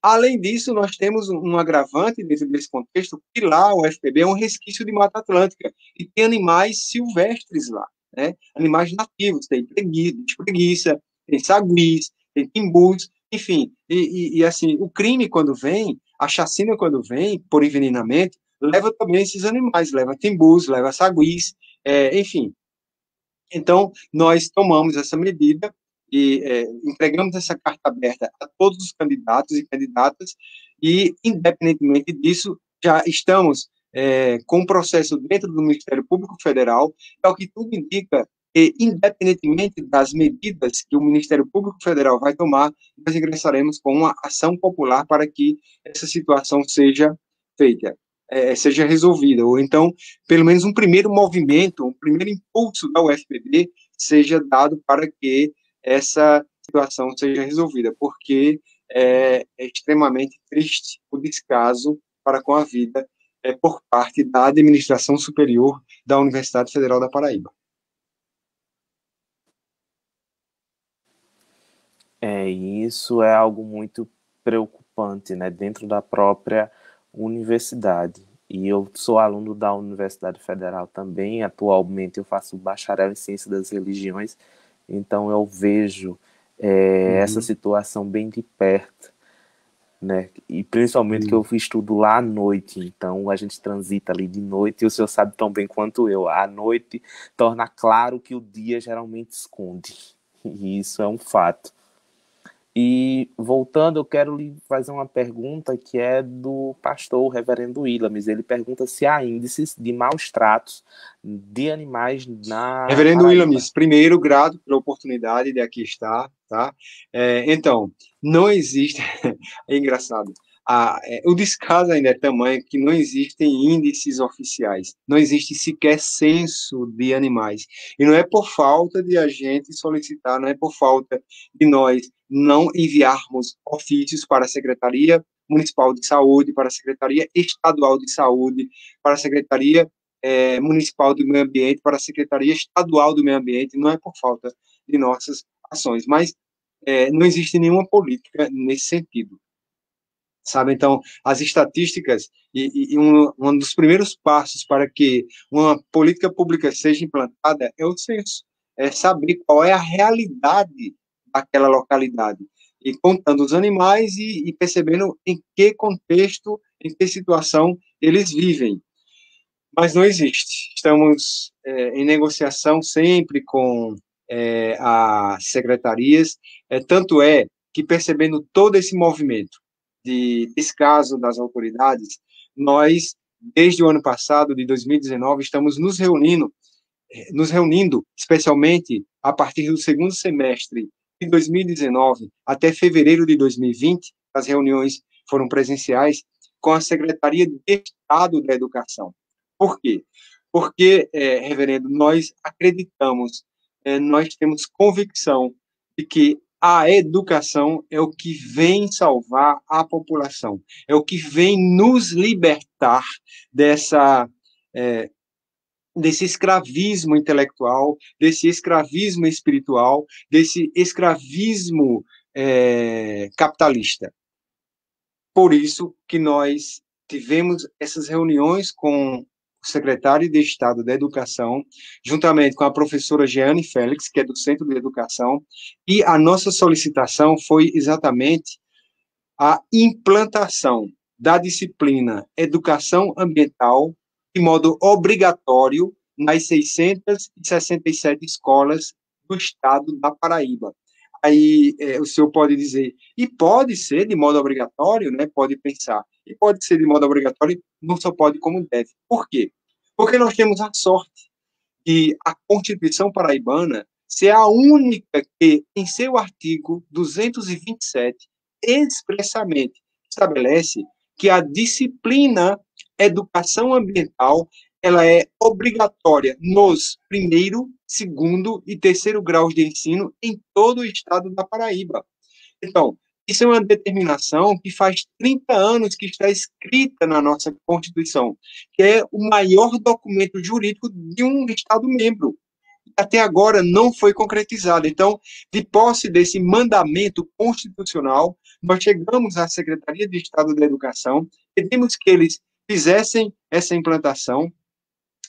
Além disso, nós temos um agravante dentro desse contexto, que lá o FPB é um resquício de Mata Atlântica, e tem animais silvestres lá, né? Animais nativos, tem preguiça, tem saguis, tem timbus, enfim. E assim, o crime quando vem, a chacina quando vem, por envenenamento, leva também esses animais, leva timbus, leva saguis, enfim. Então, nós tomamos essa medida e entregamos essa carta aberta a todos os candidatos e candidatas e, independentemente disso, já estamos com um processo dentro do Ministério Público Federal, é o que tudo indica, e, independentemente das medidas que o Ministério Público Federal vai tomar, nós ingressaremos com uma ação popular para que essa situação seja feita, seja resolvida, ou então pelo menos um primeiro movimento, um primeiro impulso da UFPB seja dado para que essa situação seja resolvida, porque é extremamente triste o descaso para com a vida por parte da administração superior da Universidade Federal da Paraíba. Isso é algo muito preocupante, né, dentro da própria universidade. E eu sou aluno da Universidade Federal também, atualmente eu faço bacharel em Ciência das Religiões, então eu vejo essa situação bem de perto, né? E principalmente que eu estudo lá à noite, então a gente transita ali de noite, e o senhor sabe tão bem quanto eu, à noite torna claro que o dia geralmente esconde, e isso é um fato. E voltando, eu quero lhe fazer uma pergunta que é do pastor, o reverendo Willames. Ele pergunta se há índices de maus tratos de animais na Reverendo Paraíba. Willames, primeiro, grato pela oportunidade de aqui estar, tá? Então, não existe, é engraçado, o descaso ainda é tamanho que não existem índices oficiais, não existe sequer censo de animais, e não é por falta de a gente solicitar, não é por falta de nós não enviarmos ofícios para a Secretaria Municipal de Saúde, para a Secretaria Estadual de Saúde, para a Secretaria Municipal do Meio Ambiente, para a Secretaria Estadual do Meio Ambiente, não é por falta de nossas ações, mas não existe nenhuma política nesse sentido, sabe? Então, as estatísticas e um dos primeiros passos para que uma política pública seja implantada é o censo, é saber qual é a realidade daquela localidade, e contando os animais e percebendo em que contexto, em que situação eles vivem. Mas não existe. Estamos em negociação sempre com as secretarias, tanto é que, percebendo todo esse movimento de descaso das autoridades, nós, desde o ano passado, de 2019, estamos nos reunindo, especialmente a partir do segundo semestre de 2019 até fevereiro de 2020, as reuniões foram presenciais, com a Secretaria de Estado da Educação. Por quê? Porque, reverendo, nós acreditamos, nós temos convicção de que a educação é o que vem salvar a população, é o que vem nos libertar desse escravismo intelectual, desse escravismo espiritual, desse escravismo capitalista. Por isso que nós tivemos essas reuniões com o secretário de Estado da Educação, juntamente com a professora Jeane Félix, que é do Centro de Educação, e a nossa solicitação foi exatamente a implantação da disciplina Educação Ambiental de modo obrigatório nas 667 escolas do estado da Paraíba. Aí o senhor pode dizer, e pode ser de modo obrigatório, né? Pode pensar, e pode ser de modo obrigatório, não só pode como deve. Por quê? Porque nós temos a sorte de a Constituição paraibana ser a única que, em seu artigo 227, expressamente estabelece que a disciplina educação ambiental ela é obrigatória nos primeiro, segundo e terceiro graus de ensino em todo o estado da Paraíba. Então, isso é uma determinação que faz 30 anos que está escrita na nossa Constituição, que é o maior documento jurídico de um Estado membro. Até agora não foi concretizado. Então, de posse desse mandamento constitucional, nós chegamos à Secretaria de Estado da Educação, pedimos que eles fizessem essa implantação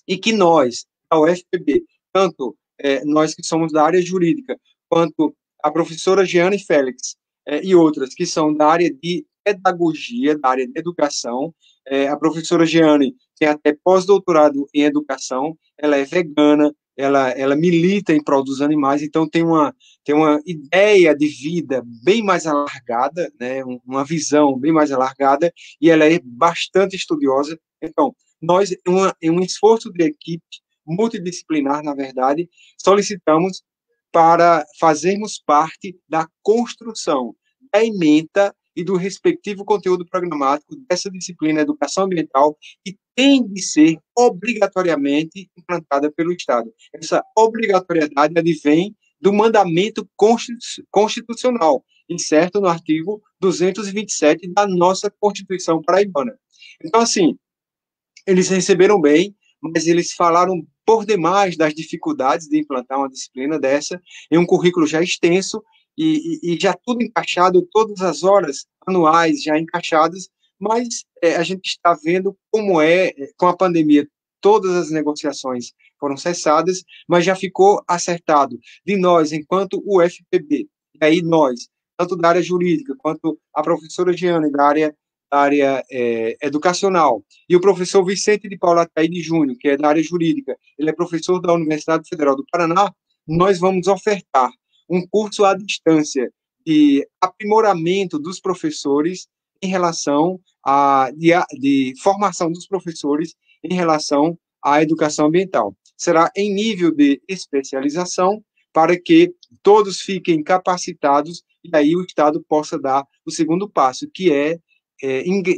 e que nós, a UFPB, tanto nós que somos da área jurídica, quanto a professora Jeane Félix e outras que são da área de pedagogia, da área de educação, a professora Jeane tem até pós-doutorado em educação, ela é vegana, ela milita em prol dos animais, então tem uma ideia de vida bem mais alargada, né, uma visão bem mais alargada, e ela é bastante estudiosa. Então, nós, em um esforço de equipe multidisciplinar, na verdade, solicitamos para fazermos parte da construção da ementa e do respectivo conteúdo programático dessa disciplina Educação Ambiental, que tem de ser obrigatoriamente implantada pelo Estado. Essa obrigatoriedade advém do mandamento constitucional, incerto no artigo 227 da nossa Constituição paraibana. Então, assim, eles receberam bem, mas eles falaram por demais das dificuldades de implantar uma disciplina dessa em um currículo já extenso e já tudo encaixado, todas as horas anuais já encaixadas, mas a gente está vendo como com a pandemia, todas as negociações foram cessadas, mas já ficou acertado de nós, enquanto o FPB, e aí nós, tanto da área jurídica, quanto a professora Giane, da área educacional, e o professor Vicente de Paula Ataíde Júnior, que é da área jurídica, ele é professor da Universidade Federal do Paraná, nós vamos ofertar um curso à distância de aprimoramento dos professores em relação de formação dos professores em relação à educação ambiental. Será em nível de especialização para que todos fiquem capacitados e aí o Estado possa dar o segundo passo, que é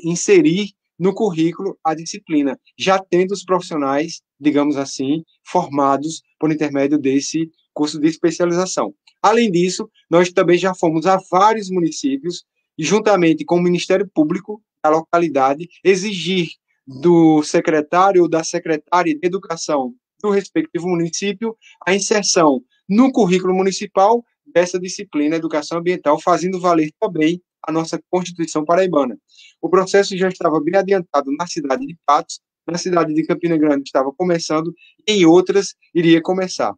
inserir no currículo a disciplina, já tendo os profissionais, digamos assim, formados por intermédio desse curso de especialização. Além disso, nós também já fomos a vários municípios e, juntamente com o Ministério Público da localidade, exigir do secretário ou da secretária de Educação do respectivo município a inserção no currículo municipal dessa disciplina Educação Ambiental, fazendo valer também a nossa Constituição paraibana. O processo já estava bem adiantado na cidade de Patos, na cidade de Campina Grande estava começando, e em outras iria começar.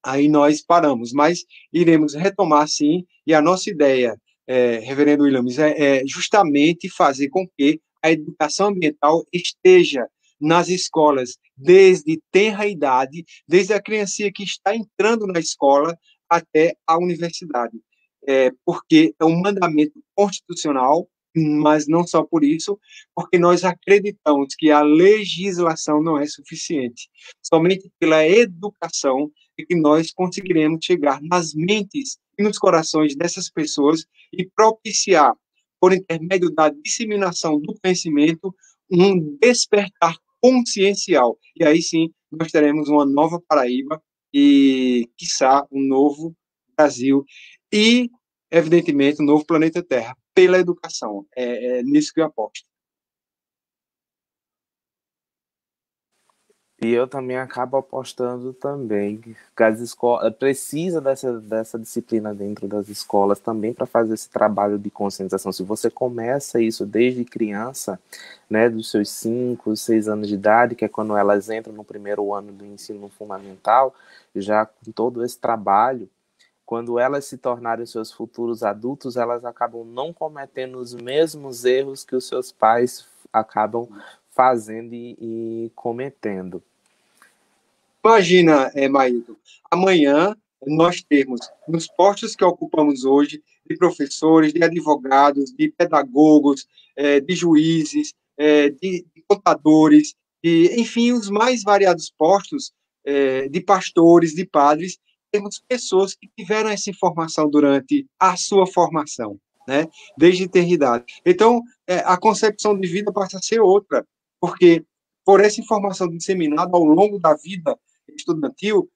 Aí nós paramos, mas iremos retomar sim, e a nossa ideia, reverendo Williams, é justamente fazer com que a educação ambiental esteja nas escolas desde tenra idade, desde a criancinha que está entrando na escola até a universidade, porque é um mandamento constitucional, mas não só por isso, porque nós acreditamos que a legislação não é suficiente. Somente pela educação é que nós conseguiremos chegar nas mentes e nos corações dessas pessoas e propiciar, por intermédio da disseminação do conhecimento, um despertar consciencial. E aí sim, nós teremos uma nova Paraíba e, quiçá, um novo Brasil e, evidentemente, um novo planeta Terra, pela educação. É nisso que eu aposto. E eu também acabo apostando também que as escolas precisa dessa disciplina dentro das escolas também para fazer esse trabalho de conscientização. Se você começa isso desde criança, né, dos seus 5, 6 anos de idade, que é quando elas entram no primeiro ano do ensino fundamental, já com todo esse trabalho, quando elas se tornarem seus futuros adultos, elas acabam não cometendo os mesmos erros que os seus pais acabam fazendo e cometendo. Imagina, Maído, amanhã nós temos, nos postos que ocupamos hoje, de professores, de advogados, de pedagogos, de juízes, de contadores, enfim, os mais variados postos, de pastores, de padres, temos pessoas que tiveram essa informação durante a sua formação, né, desde a eternidade. Então, a concepção de vida passa a ser outra, porque por essa informação disseminada ao longo da vida estudantil,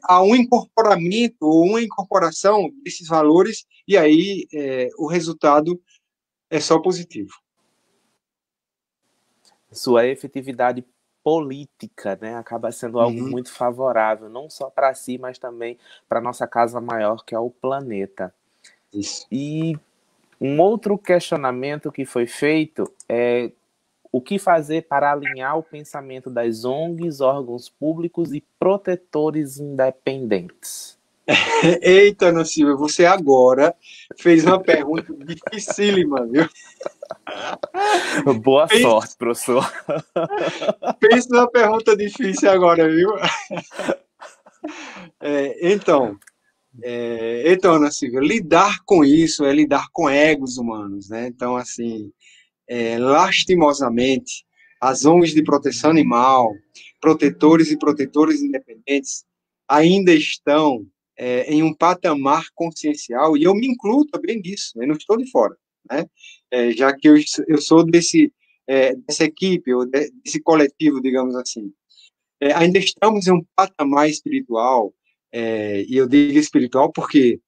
há um incorporamento ou uma incorporação desses valores, e aí o resultado é só positivo. Sua efetividade política, né, acaba sendo algo muito favorável, não só para si, mas também para nossa casa maior, que é o planeta. Isso. E um outro questionamento que foi feito é o que fazer para alinhar o pensamento das ONGs, órgãos públicos e protetores independentes? Eita, Ana Silvia, você agora fez uma pergunta dificílima, viu? Boa sorte, professor. Fez uma pergunta difícil agora, viu? Então, Ana Silvia, lidar com isso é lidar com egos humanos, né? Então, assim, lastimosamente, as ONGs de proteção animal, protetores e protetoras independentes, ainda estão em um patamar consciencial, e eu me incluo também nisso, eu não estou de fora, né? Já que eu sou dessa equipe, ou desse coletivo, digamos assim. Ainda estamos em um patamar espiritual, e eu digo espiritual porque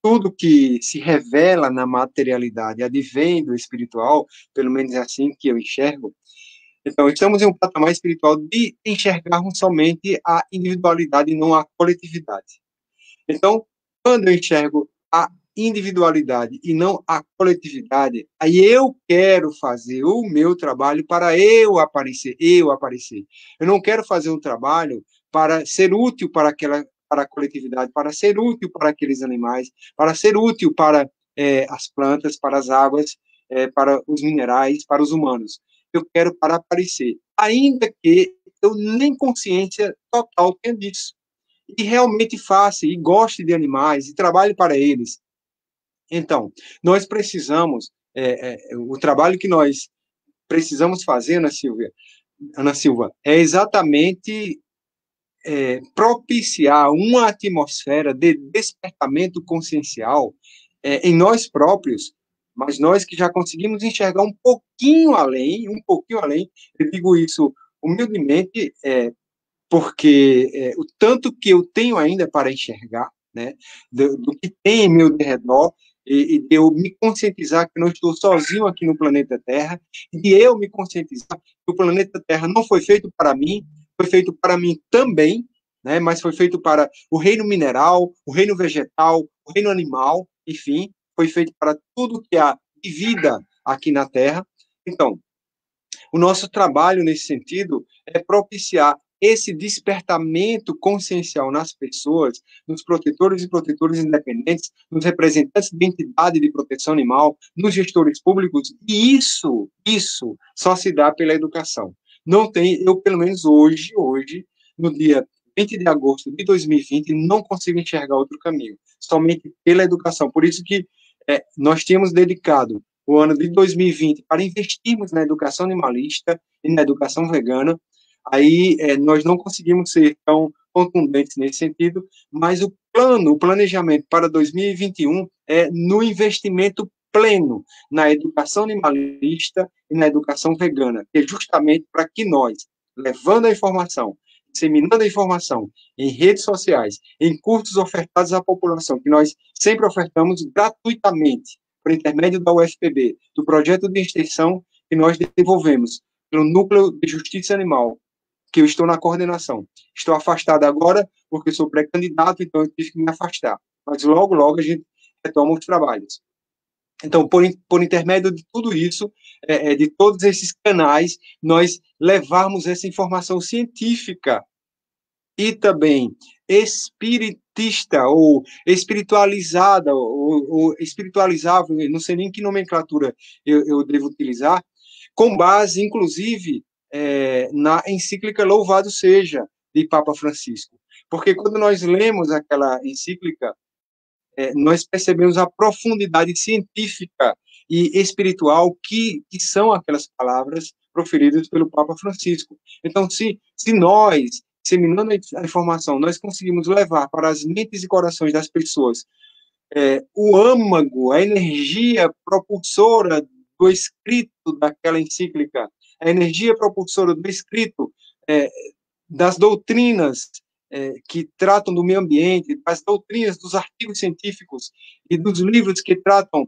tudo que se revela na materialidade advém do espiritual, pelo menos é assim que eu enxergo. Então, estamos em um patamar espiritual de enxergarmos somente a individualidade e não a coletividade. Então, quando eu enxergo a individualidade e não a coletividade, aí eu quero fazer o meu trabalho para eu aparecer, eu aparecer. Eu não quero fazer um trabalho para ser útil para a coletividade, para ser útil para aqueles animais, para ser útil para as plantas, para as águas, para os minerais, para os humanos. Eu quero para aparecer, ainda que eu nem consciência total tenha disso. E realmente faça, e goste de animais, e trabalhe para eles. Então, nós precisamos, o trabalho que nós precisamos fazer, Ana Silva, é exatamente propiciar uma atmosfera de despertamento consciencial em nós próprios, mas nós que já conseguimos enxergar um pouquinho além, eu digo isso humildemente, porque o tanto que eu tenho ainda para enxergar, né, do que tem em meu redor, e de eu me conscientizar que não estou sozinho aqui no planeta Terra, e de eu me conscientizar que o planeta Terra não foi feito para mim, foi feito para mim também, né, mas foi feito para o reino mineral, o reino vegetal, o reino animal, enfim, foi feito para tudo que há de vida aqui na Terra. Então, o nosso trabalho nesse sentido é propiciar esse despertamento consciencial nas pessoas, nos protetores e protetoras independentes, nos representantes de entidade de proteção animal, nos gestores públicos, e isso só se dá pela educação. Não tem, eu pelo menos hoje, no dia 20 de agosto de 2020, não consigo enxergar outro caminho, somente pela educação. Por isso que nós tínhamos dedicado o ano de 2020 para investirmos na educação animalista e na educação vegana. Aí nós não conseguimos ser tão contundentes nesse sentido, mas o planejamento para 2021 é no investimento pleno na educação animalista e na educação vegana, que é justamente para que nós, levando a informação, disseminando a informação em redes sociais, em cursos ofertados à população, que nós sempre ofertamos gratuitamente, por intermédio da UFPB, do projeto de extensão que nós desenvolvemos pelo Núcleo de Justiça Animal, que eu estou na coordenação. Estou afastado agora porque sou pré-candidato, então eu tive que me afastar. Mas logo, logo a gente retoma os trabalhos. Então, por intermédio de tudo isso, de todos esses canais, nós levarmos essa informação científica e também espiritista ou espiritualizada ou espiritualizável, não sei nem que nomenclatura eu devo utilizar, com base, inclusive, na encíclica Louvado Seja, de Papa Francisco. Porque quando nós lemos aquela encíclica, nós percebemos a profundidade científica e espiritual que são aquelas palavras proferidas pelo Papa Francisco. Então, se nós, disseminando a informação, nós conseguimos levar para as mentes e corações das pessoas o âmago, a energia propulsora do escrito daquela encíclica, a energia propulsora do escrito das doutrinas que tratam do meio ambiente, das doutrinas dos artigos científicos e dos livros que tratam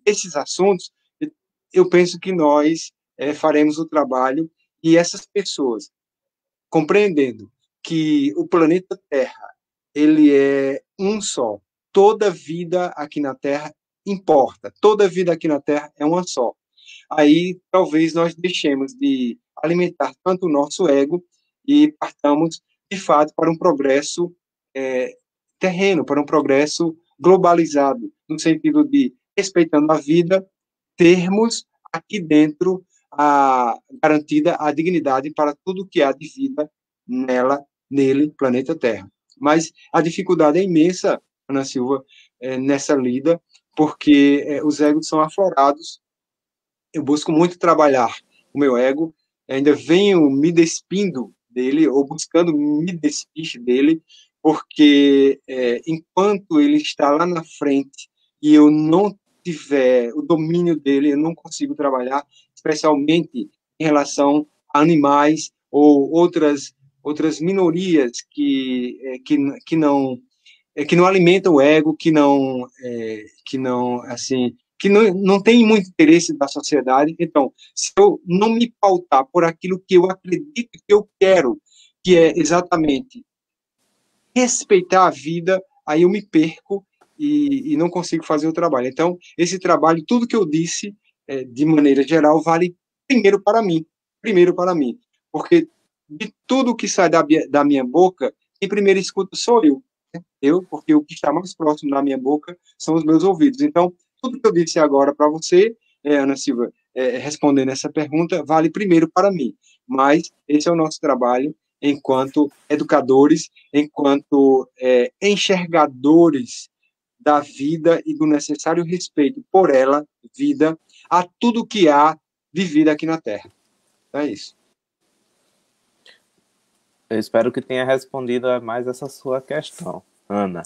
desses assuntos, eu penso que nós faremos o trabalho e essas pessoas, compreendendo que o planeta Terra, ele é um só, toda vida aqui na Terra importa, toda vida aqui na Terra é uma só. Aí talvez nós deixemos de alimentar tanto o nosso ego e partamos, de fato, para um progresso terreno, para um progresso globalizado, no sentido de, respeitando a vida, termos aqui dentro garantida a dignidade para tudo que há de vida nele, planeta Terra. Mas a dificuldade é imensa, Ana Silva, nessa lida, porque os egos são aflorados. Eu busco muito trabalhar o meu ego, ainda venho me despindo dele, ou buscando me despir dele, porque enquanto ele está lá na frente e eu não tiver o domínio dele, eu não consigo trabalhar, especialmente em relação a animais ou outras minorias que não alimentam o ego, que não tem muito interesse da sociedade. Então, se eu não me pautar por aquilo que eu acredito que eu quero, que é exatamente respeitar a vida, aí eu me perco e não consigo fazer o trabalho. Então, esse trabalho, tudo que eu disse, de maneira geral, vale primeiro para mim, porque de tudo que sai da minha boca, quem primeiro escuta sou eu, porque o que está mais próximo da minha boca são os meus ouvidos. Então, tudo que eu disse agora para você, Ana Silva, respondendo essa pergunta, vale primeiro para mim. Mas esse é o nosso trabalho enquanto educadores, enquanto enxergadores da vida e do necessário respeito por ela, vida, a tudo que há de vida aqui na Terra. É isso. Eu espero que tenha respondido a mais essa sua questão, Ana.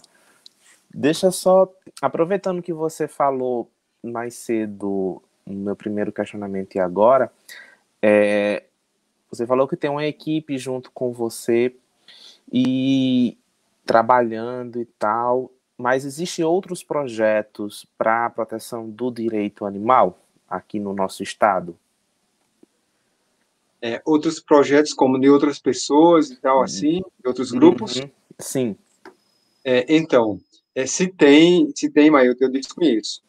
Deixa só, aproveitando que você falou mais cedo no meu primeiro questionamento e agora, você falou que tem uma equipe junto com você e trabalhando e tal, mas existem outros projetos para a proteção do direito animal aqui no nosso estado? Outros projetos como de outras pessoas e tal, assim, de outros grupos? Sim. Então, se tem, mas eu desconheço.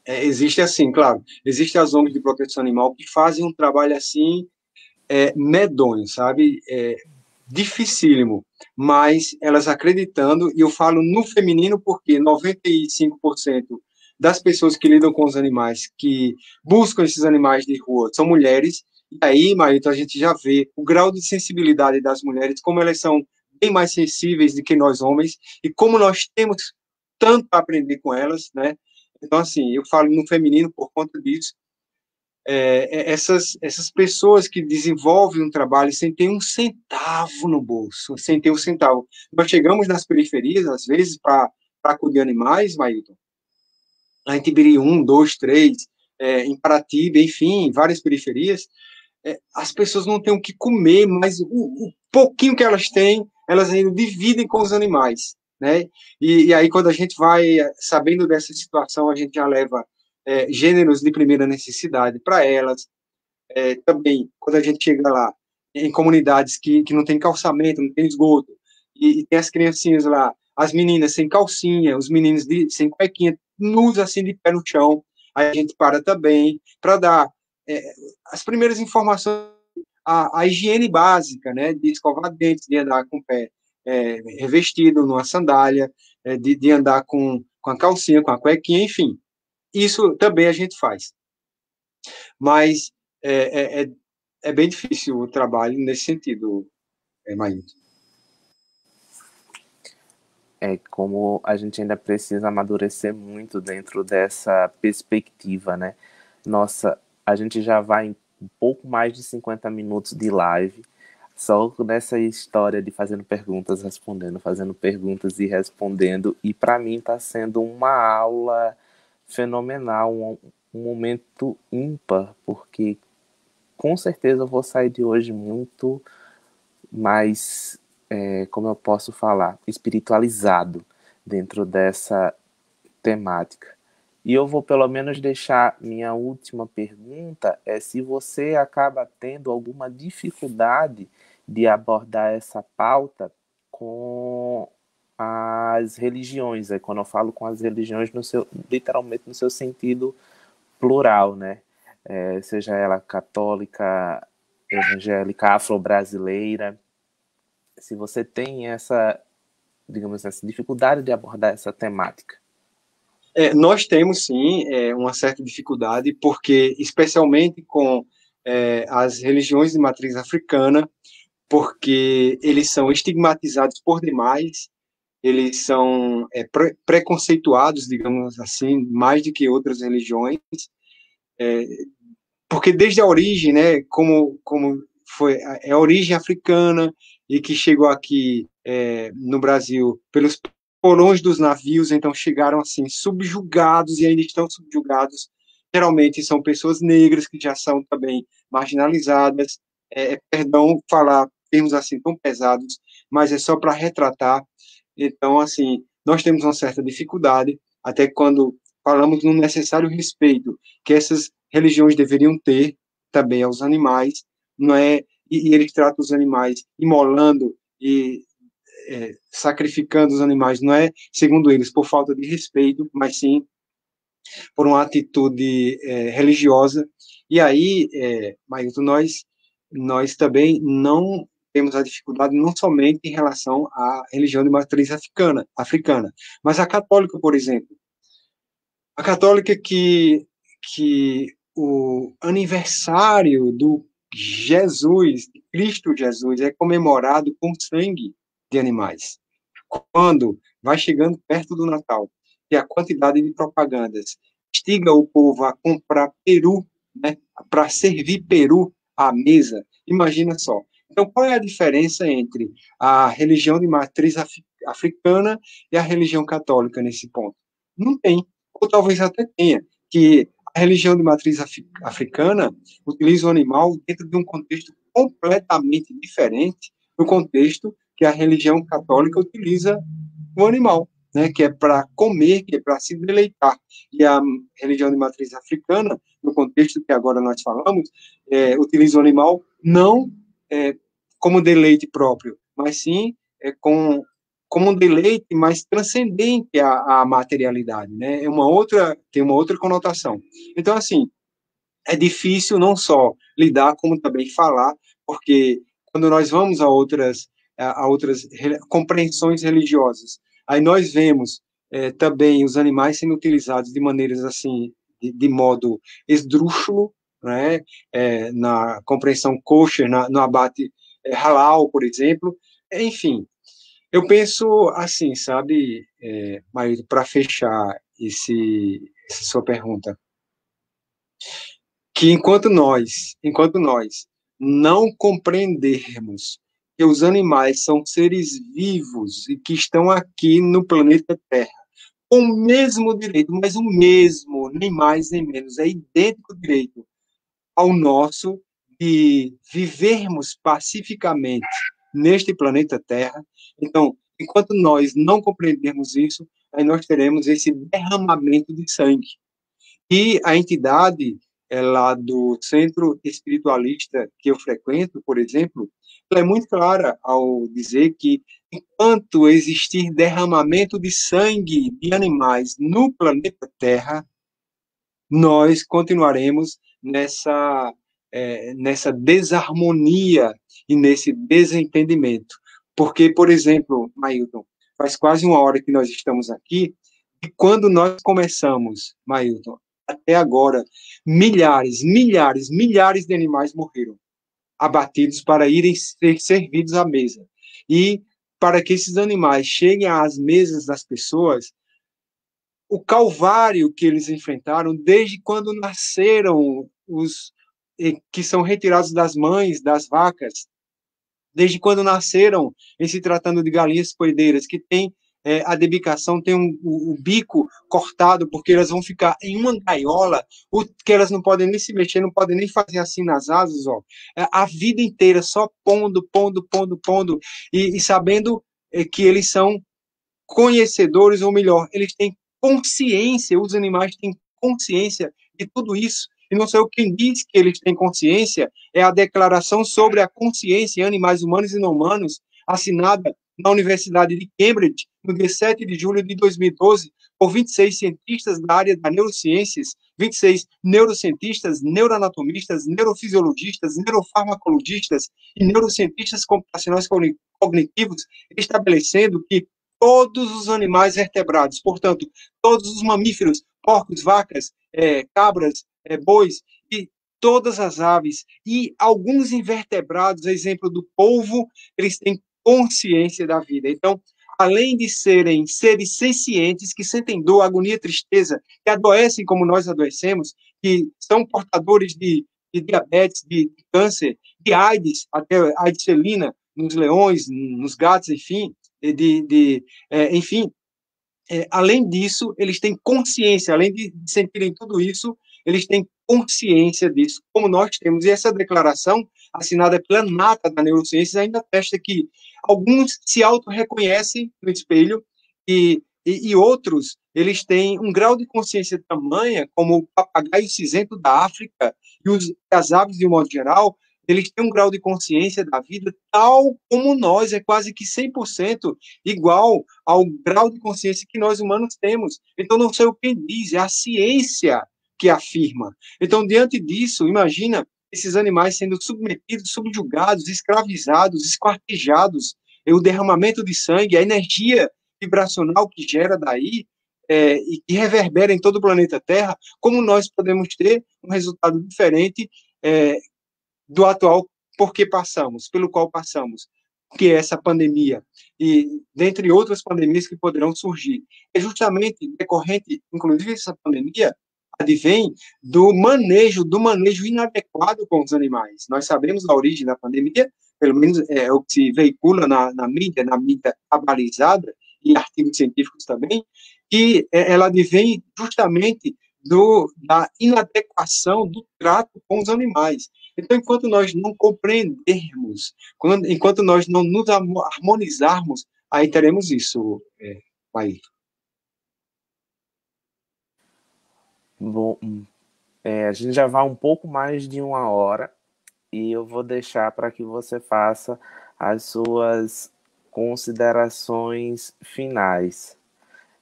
Existe assim, claro, existe as ONGs de proteção animal que fazem um trabalho assim, medonho, sabe? Dificílimo, mas elas acreditando, e eu falo no feminino porque 95% das pessoas que lidam com os animais, que buscam esses animais de rua, são mulheres, e aí, Maíto, a gente já vê o grau de sensibilidade das mulheres, como elas são bem mais sensíveis do que nós homens, e como nós temos tanto a aprender com elas, né? Então, assim, eu falo no feminino por conta disso. Essas pessoas que desenvolvem um trabalho sem ter um centavo no bolso, sem ter um centavo. Nós chegamos nas periferias, às vezes, para acudir animais, Maílton, lá em Tibiri 1, 2, 3, em Paratiba, enfim, várias periferias, as pessoas não têm o que comer, mas o pouquinho que elas têm, elas ainda dividem com os animais, né? E aí, quando a gente vai sabendo dessa situação, a gente já leva gêneros de primeira necessidade para elas. Também, quando a gente chega lá, em comunidades que não tem calçamento, não tem esgoto, e tem as criancinhas lá, as meninas sem calcinha, os meninos sem cuequinha, nus assim de pé no chão, aí a gente para também para dar as primeiras informações, a higiene básica, né, de escovar dentes, de andar com o pé revestido numa sandália, de andar com a calcinha, com a cuequinha, enfim. Isso também a gente faz. Mas é bem difícil o trabalho nesse sentido, Maílton. Como a gente ainda precisa amadurecer muito dentro dessa perspectiva, né? Nossa, a gente já vai em um pouco mais de 50 minutos de live, só nessa história de fazendo perguntas, respondendo, fazendo perguntas e respondendo, e para mim está sendo uma aula fenomenal, um momento ímpar, porque com certeza eu vou sair de hoje muito mais, como eu posso falar, espiritualizado dentro dessa temática. E eu vou pelo menos deixar minha última pergunta, se você acaba tendo alguma dificuldade de abordar essa pauta com as religiões, quando eu falo com as religiões literalmente no seu sentido plural, né? Seja ela católica, evangélica, afro-brasileira, se você tem essa, digamos, essa dificuldade de abordar essa temática. Nós temos, sim, uma certa dificuldade, porque, especialmente com as religiões de matriz africana, porque eles são estigmatizados por demais, eles são preconceituados, digamos assim, mais do que outras religiões, porque desde a origem, né, como foi a origem africana e que chegou aqui no Brasil pelos porões dos navios, então chegaram assim subjugados e ainda estão subjugados. Geralmente são pessoas negras que já são também marginalizadas. Perdão falar termos assim tão pesados, mas é só para retratar. Então, assim, nós temos uma certa dificuldade, até quando falamos no necessário respeito que essas religiões deveriam ter também aos animais, não é? E eles tratam os animais imolando e sacrificando os animais, não é, segundo eles, por falta de respeito, mas sim por uma atitude religiosa. E aí, Mailton, nós também não temos a dificuldade não somente em relação à religião de matriz africana, mas a católica, por exemplo. A católica que o aniversário do Jesus, de Cristo Jesus, é comemorado com sangue de animais. Quando vai chegando perto do Natal, e a quantidade de propagandas instiga o povo a comprar peru, né, para servir peru à mesa, imagina só. Então, qual é a diferença entre a religião de matriz africana e a religião católica nesse ponto? Não tem, ou talvez até tenha, que a religião de matriz africana utiliza o animal dentro de um contexto completamente diferente do contexto que a religião católica utiliza o animal, né, que é para comer, que é para se deleitar. E a religião de matriz africana, no contexto que agora nós falamos, utiliza o animal não como deleite próprio, mas sim como um deleite mais transcendente à materialidade, né? Tem uma outra conotação. Então, assim, é difícil não só lidar, como também falar, porque quando nós vamos a outras compreensões religiosas, aí nós vemos também os animais sendo utilizados de maneiras assim, de modo esdrúxulo, né? Na compreensão kosher, no abate halal, por exemplo. Enfim, eu penso assim, sabe, Marido, para fechar essa sua pergunta, que enquanto nós não compreendermos que os animais são seres vivos e que estão aqui no planeta Terra com o mesmo direito, mas o mesmo, nem mais nem menos, é idêntico direito ao nosso de vivermos pacificamente neste planeta Terra. Então, enquanto nós não compreendermos isso, aí nós teremos esse derramamento de sangue. E a entidade lá do centro espiritualista que eu frequento, por exemplo, ela é muito clara ao dizer que enquanto existir derramamento de sangue de animais no planeta Terra, nós continuaremos nessa desarmonia e nesse desentendimento. Porque, por exemplo, Mailton, faz quase uma hora que nós estamos aqui, e quando nós começamos, Mailton, até agora, milhares de animais morreram, abatidos para irem ser servidos à mesa. E para que esses animais cheguem às mesas das pessoas, o calvário que eles enfrentaram desde quando nasceram os que são retirados das mães, das vacas, desde quando nasceram, em se tratando de galinhas poedeiras, que tem a debicação, tem o bico cortado, porque elas vão ficar em uma gaiola, que elas não podem nem se mexer, não podem nem fazer assim nas asas, ó. A vida inteira só pondo, e sabendo que eles são conhecedores, ou melhor, eles têm consciência, os animais têm consciência de tudo isso. E não sei quem diz que eles têm consciência, é a Declaração sobre a Consciência em Animais Humanos e Não Humanos, assinada na Universidade de Cambridge, no dia 7 de julho de 2012, por 26 cientistas da área das neurociências, 26 neurocientistas, neuroanatomistas, neurofisiologistas, neurofarmacologistas e neurocientistas computacionais cognitivos, estabelecendo que todos os animais vertebrados, portanto, todos os mamíferos, porcos, vacas, cabras, bois, e todas as aves, e alguns invertebrados, exemplo do polvo, eles têm consciência da vida. Então, além de serem seres sencientes, que sentem dor, agonia, tristeza, que adoecem como nós adoecemos, que são portadores de diabetes, de câncer, de AIDS, até AIDS felina, nos leões, nos gatos, enfim, enfim, além disso, eles têm consciência, além de sentirem tudo isso, eles têm consciência disso, como nós temos. E essa declaração, assinada pela nata da neurociência, ainda atesta que alguns se auto-reconhecem no espelho e outros, eles têm um grau de consciência tamanha, como o papagaio cinzento da África e as aves, de um modo geral, eles têm um grau de consciência da vida tal como nós, é quase que 100% igual ao grau de consciência que nós humanos temos. Então, não sei o que diz, é a ciência que afirma. Então, diante disso, imagina esses animais sendo submetidos, subjugados, escravizados, esquartejados, o derramamento de sangue, a energia vibracional que gera daí, e que reverbera em todo o planeta Terra, como nós podemos ter um resultado diferente do atual pelo qual passamos, que é essa pandemia, e dentre outras pandemias que poderão surgir. É justamente decorrente, inclusive essa pandemia, advém do manejo inadequado com os animais. Nós sabemos a origem da pandemia, pelo menos é o que se veicula na mídia abalizada, e artigos científicos também, que ela advém justamente da inadequação do trato com os animais. Então, enquanto nós não compreendermos, enquanto nós não nos harmonizarmos, aí teremos isso, Maíra. Bom, a gente já vai um pouco mais de 1 hora e eu vou deixar para que você faça as suas considerações finais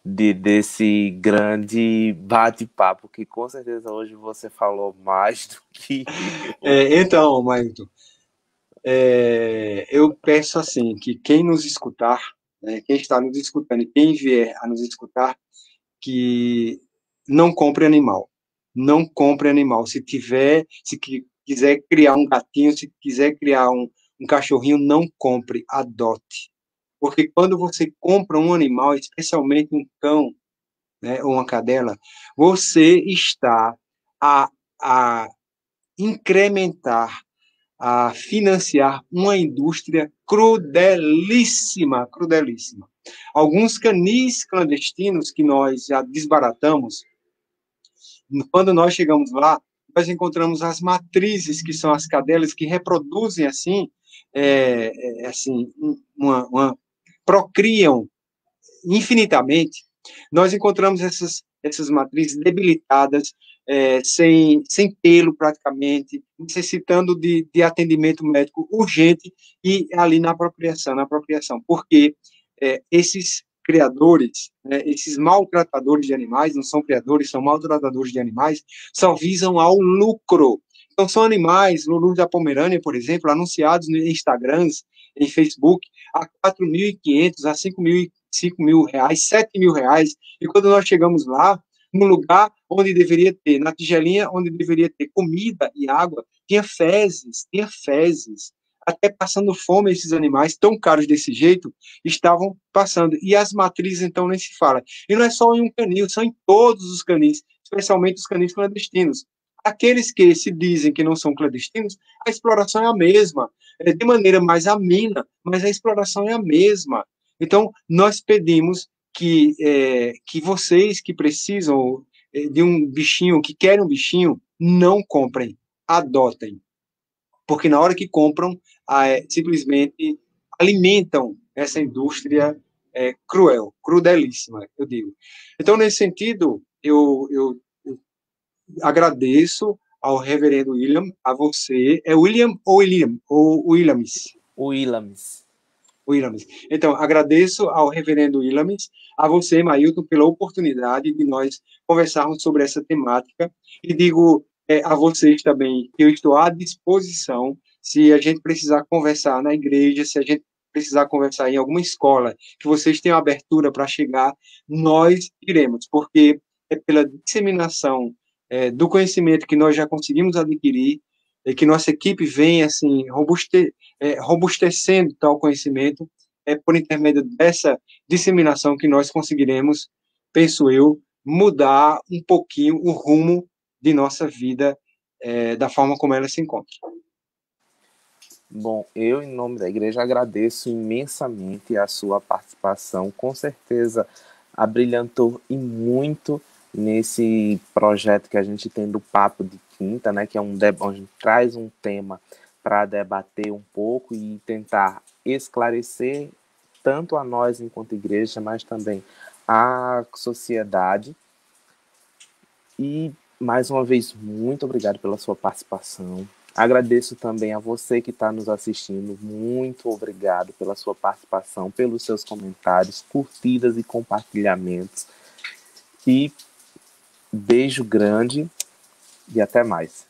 desse grande bate-papo, que com certeza hoje você falou mais do que eu. Então, Maíra, eu peço assim, que quem nos escutar, né, quem está nos escutando e quem vier a nos escutar, que não compre animal. Não compre animal. Se quiser criar um gatinho, se quiser criar um cachorrinho, não compre, adote. Porque quando você compra um animal, especialmente um cão, né, ou uma cadela, você está a incrementar, a financiar uma indústria crudelíssima, crudelíssima. Alguns canis clandestinos que nós já desbaratamos, quando nós chegamos lá, nós encontramos as matrizes, que são as cadelas que reproduzem assim, procriam infinitamente, Nós encontramos essas matrizes debilitadas, sem pelo praticamente, necessitando de atendimento médico urgente e ali na apropriação, porque esses criadores, né, esses maltratadores de animais, não são criadores, são maltratadores de animais, só visam ao lucro. Então, são animais, Lulu da Pomerânia, por exemplo, anunciados em Instagrams, em Facebook, a 4.500, a 5.000 reais, 7.000 reais. E quando nós chegamos lá, no lugar onde deveria ter, na tigelinha onde deveria ter comida e água, tinha fezes, tinha fezes. Até passando fome, esses animais tão caros desse jeito estavam passando. E as matrizes, então, nem se fala. E não é só em um canil, são em todos os canis, especialmente os canis clandestinos. Aqueles que se dizem que não são clandestinos, a exploração é a mesma, de maneira mais amena, mas a exploração é a mesma. Então, nós pedimos que vocês que precisam de um bichinho, que querem um bichinho, não comprem, adotem. Porque na hora que compram, simplesmente alimentam essa indústria cruel, crudelíssima, eu digo. Então, nesse sentido, eu agradeço ao reverendo William, a você. É William ou William? Ou Williams? Williams. Williams. Então, agradeço ao reverendo Williams, a você, Mailton, pela oportunidade de nós conversarmos sobre essa temática e digo a vocês também que eu estou à disposição se a gente precisar conversar na igreja, se a gente precisar conversar em alguma escola, que vocês tenham abertura para chegar, nós iremos, porque é pela disseminação do conhecimento que nós já conseguimos adquirir, que nossa equipe vem assim robustecendo tal conhecimento, por intermédio dessa disseminação que nós conseguiremos, penso eu, mudar um pouquinho o rumo de nossa vida da forma como ela se encontra. Bom, eu, em nome da igreja, agradeço imensamente a sua participação. Com certeza, abrilhantou e muito nesse projeto que a gente tem do Papo de Quinta, né? Que é onde a gente traz um tema para debater um pouco e tentar esclarecer tanto a nós enquanto igreja, mas também a sociedade. E, mais uma vez, muito obrigado pela sua participação. Agradeço também a você que está nos assistindo. Muito obrigado pela sua participação, pelos seus comentários, curtidas e compartilhamentos. E beijo grande e até mais.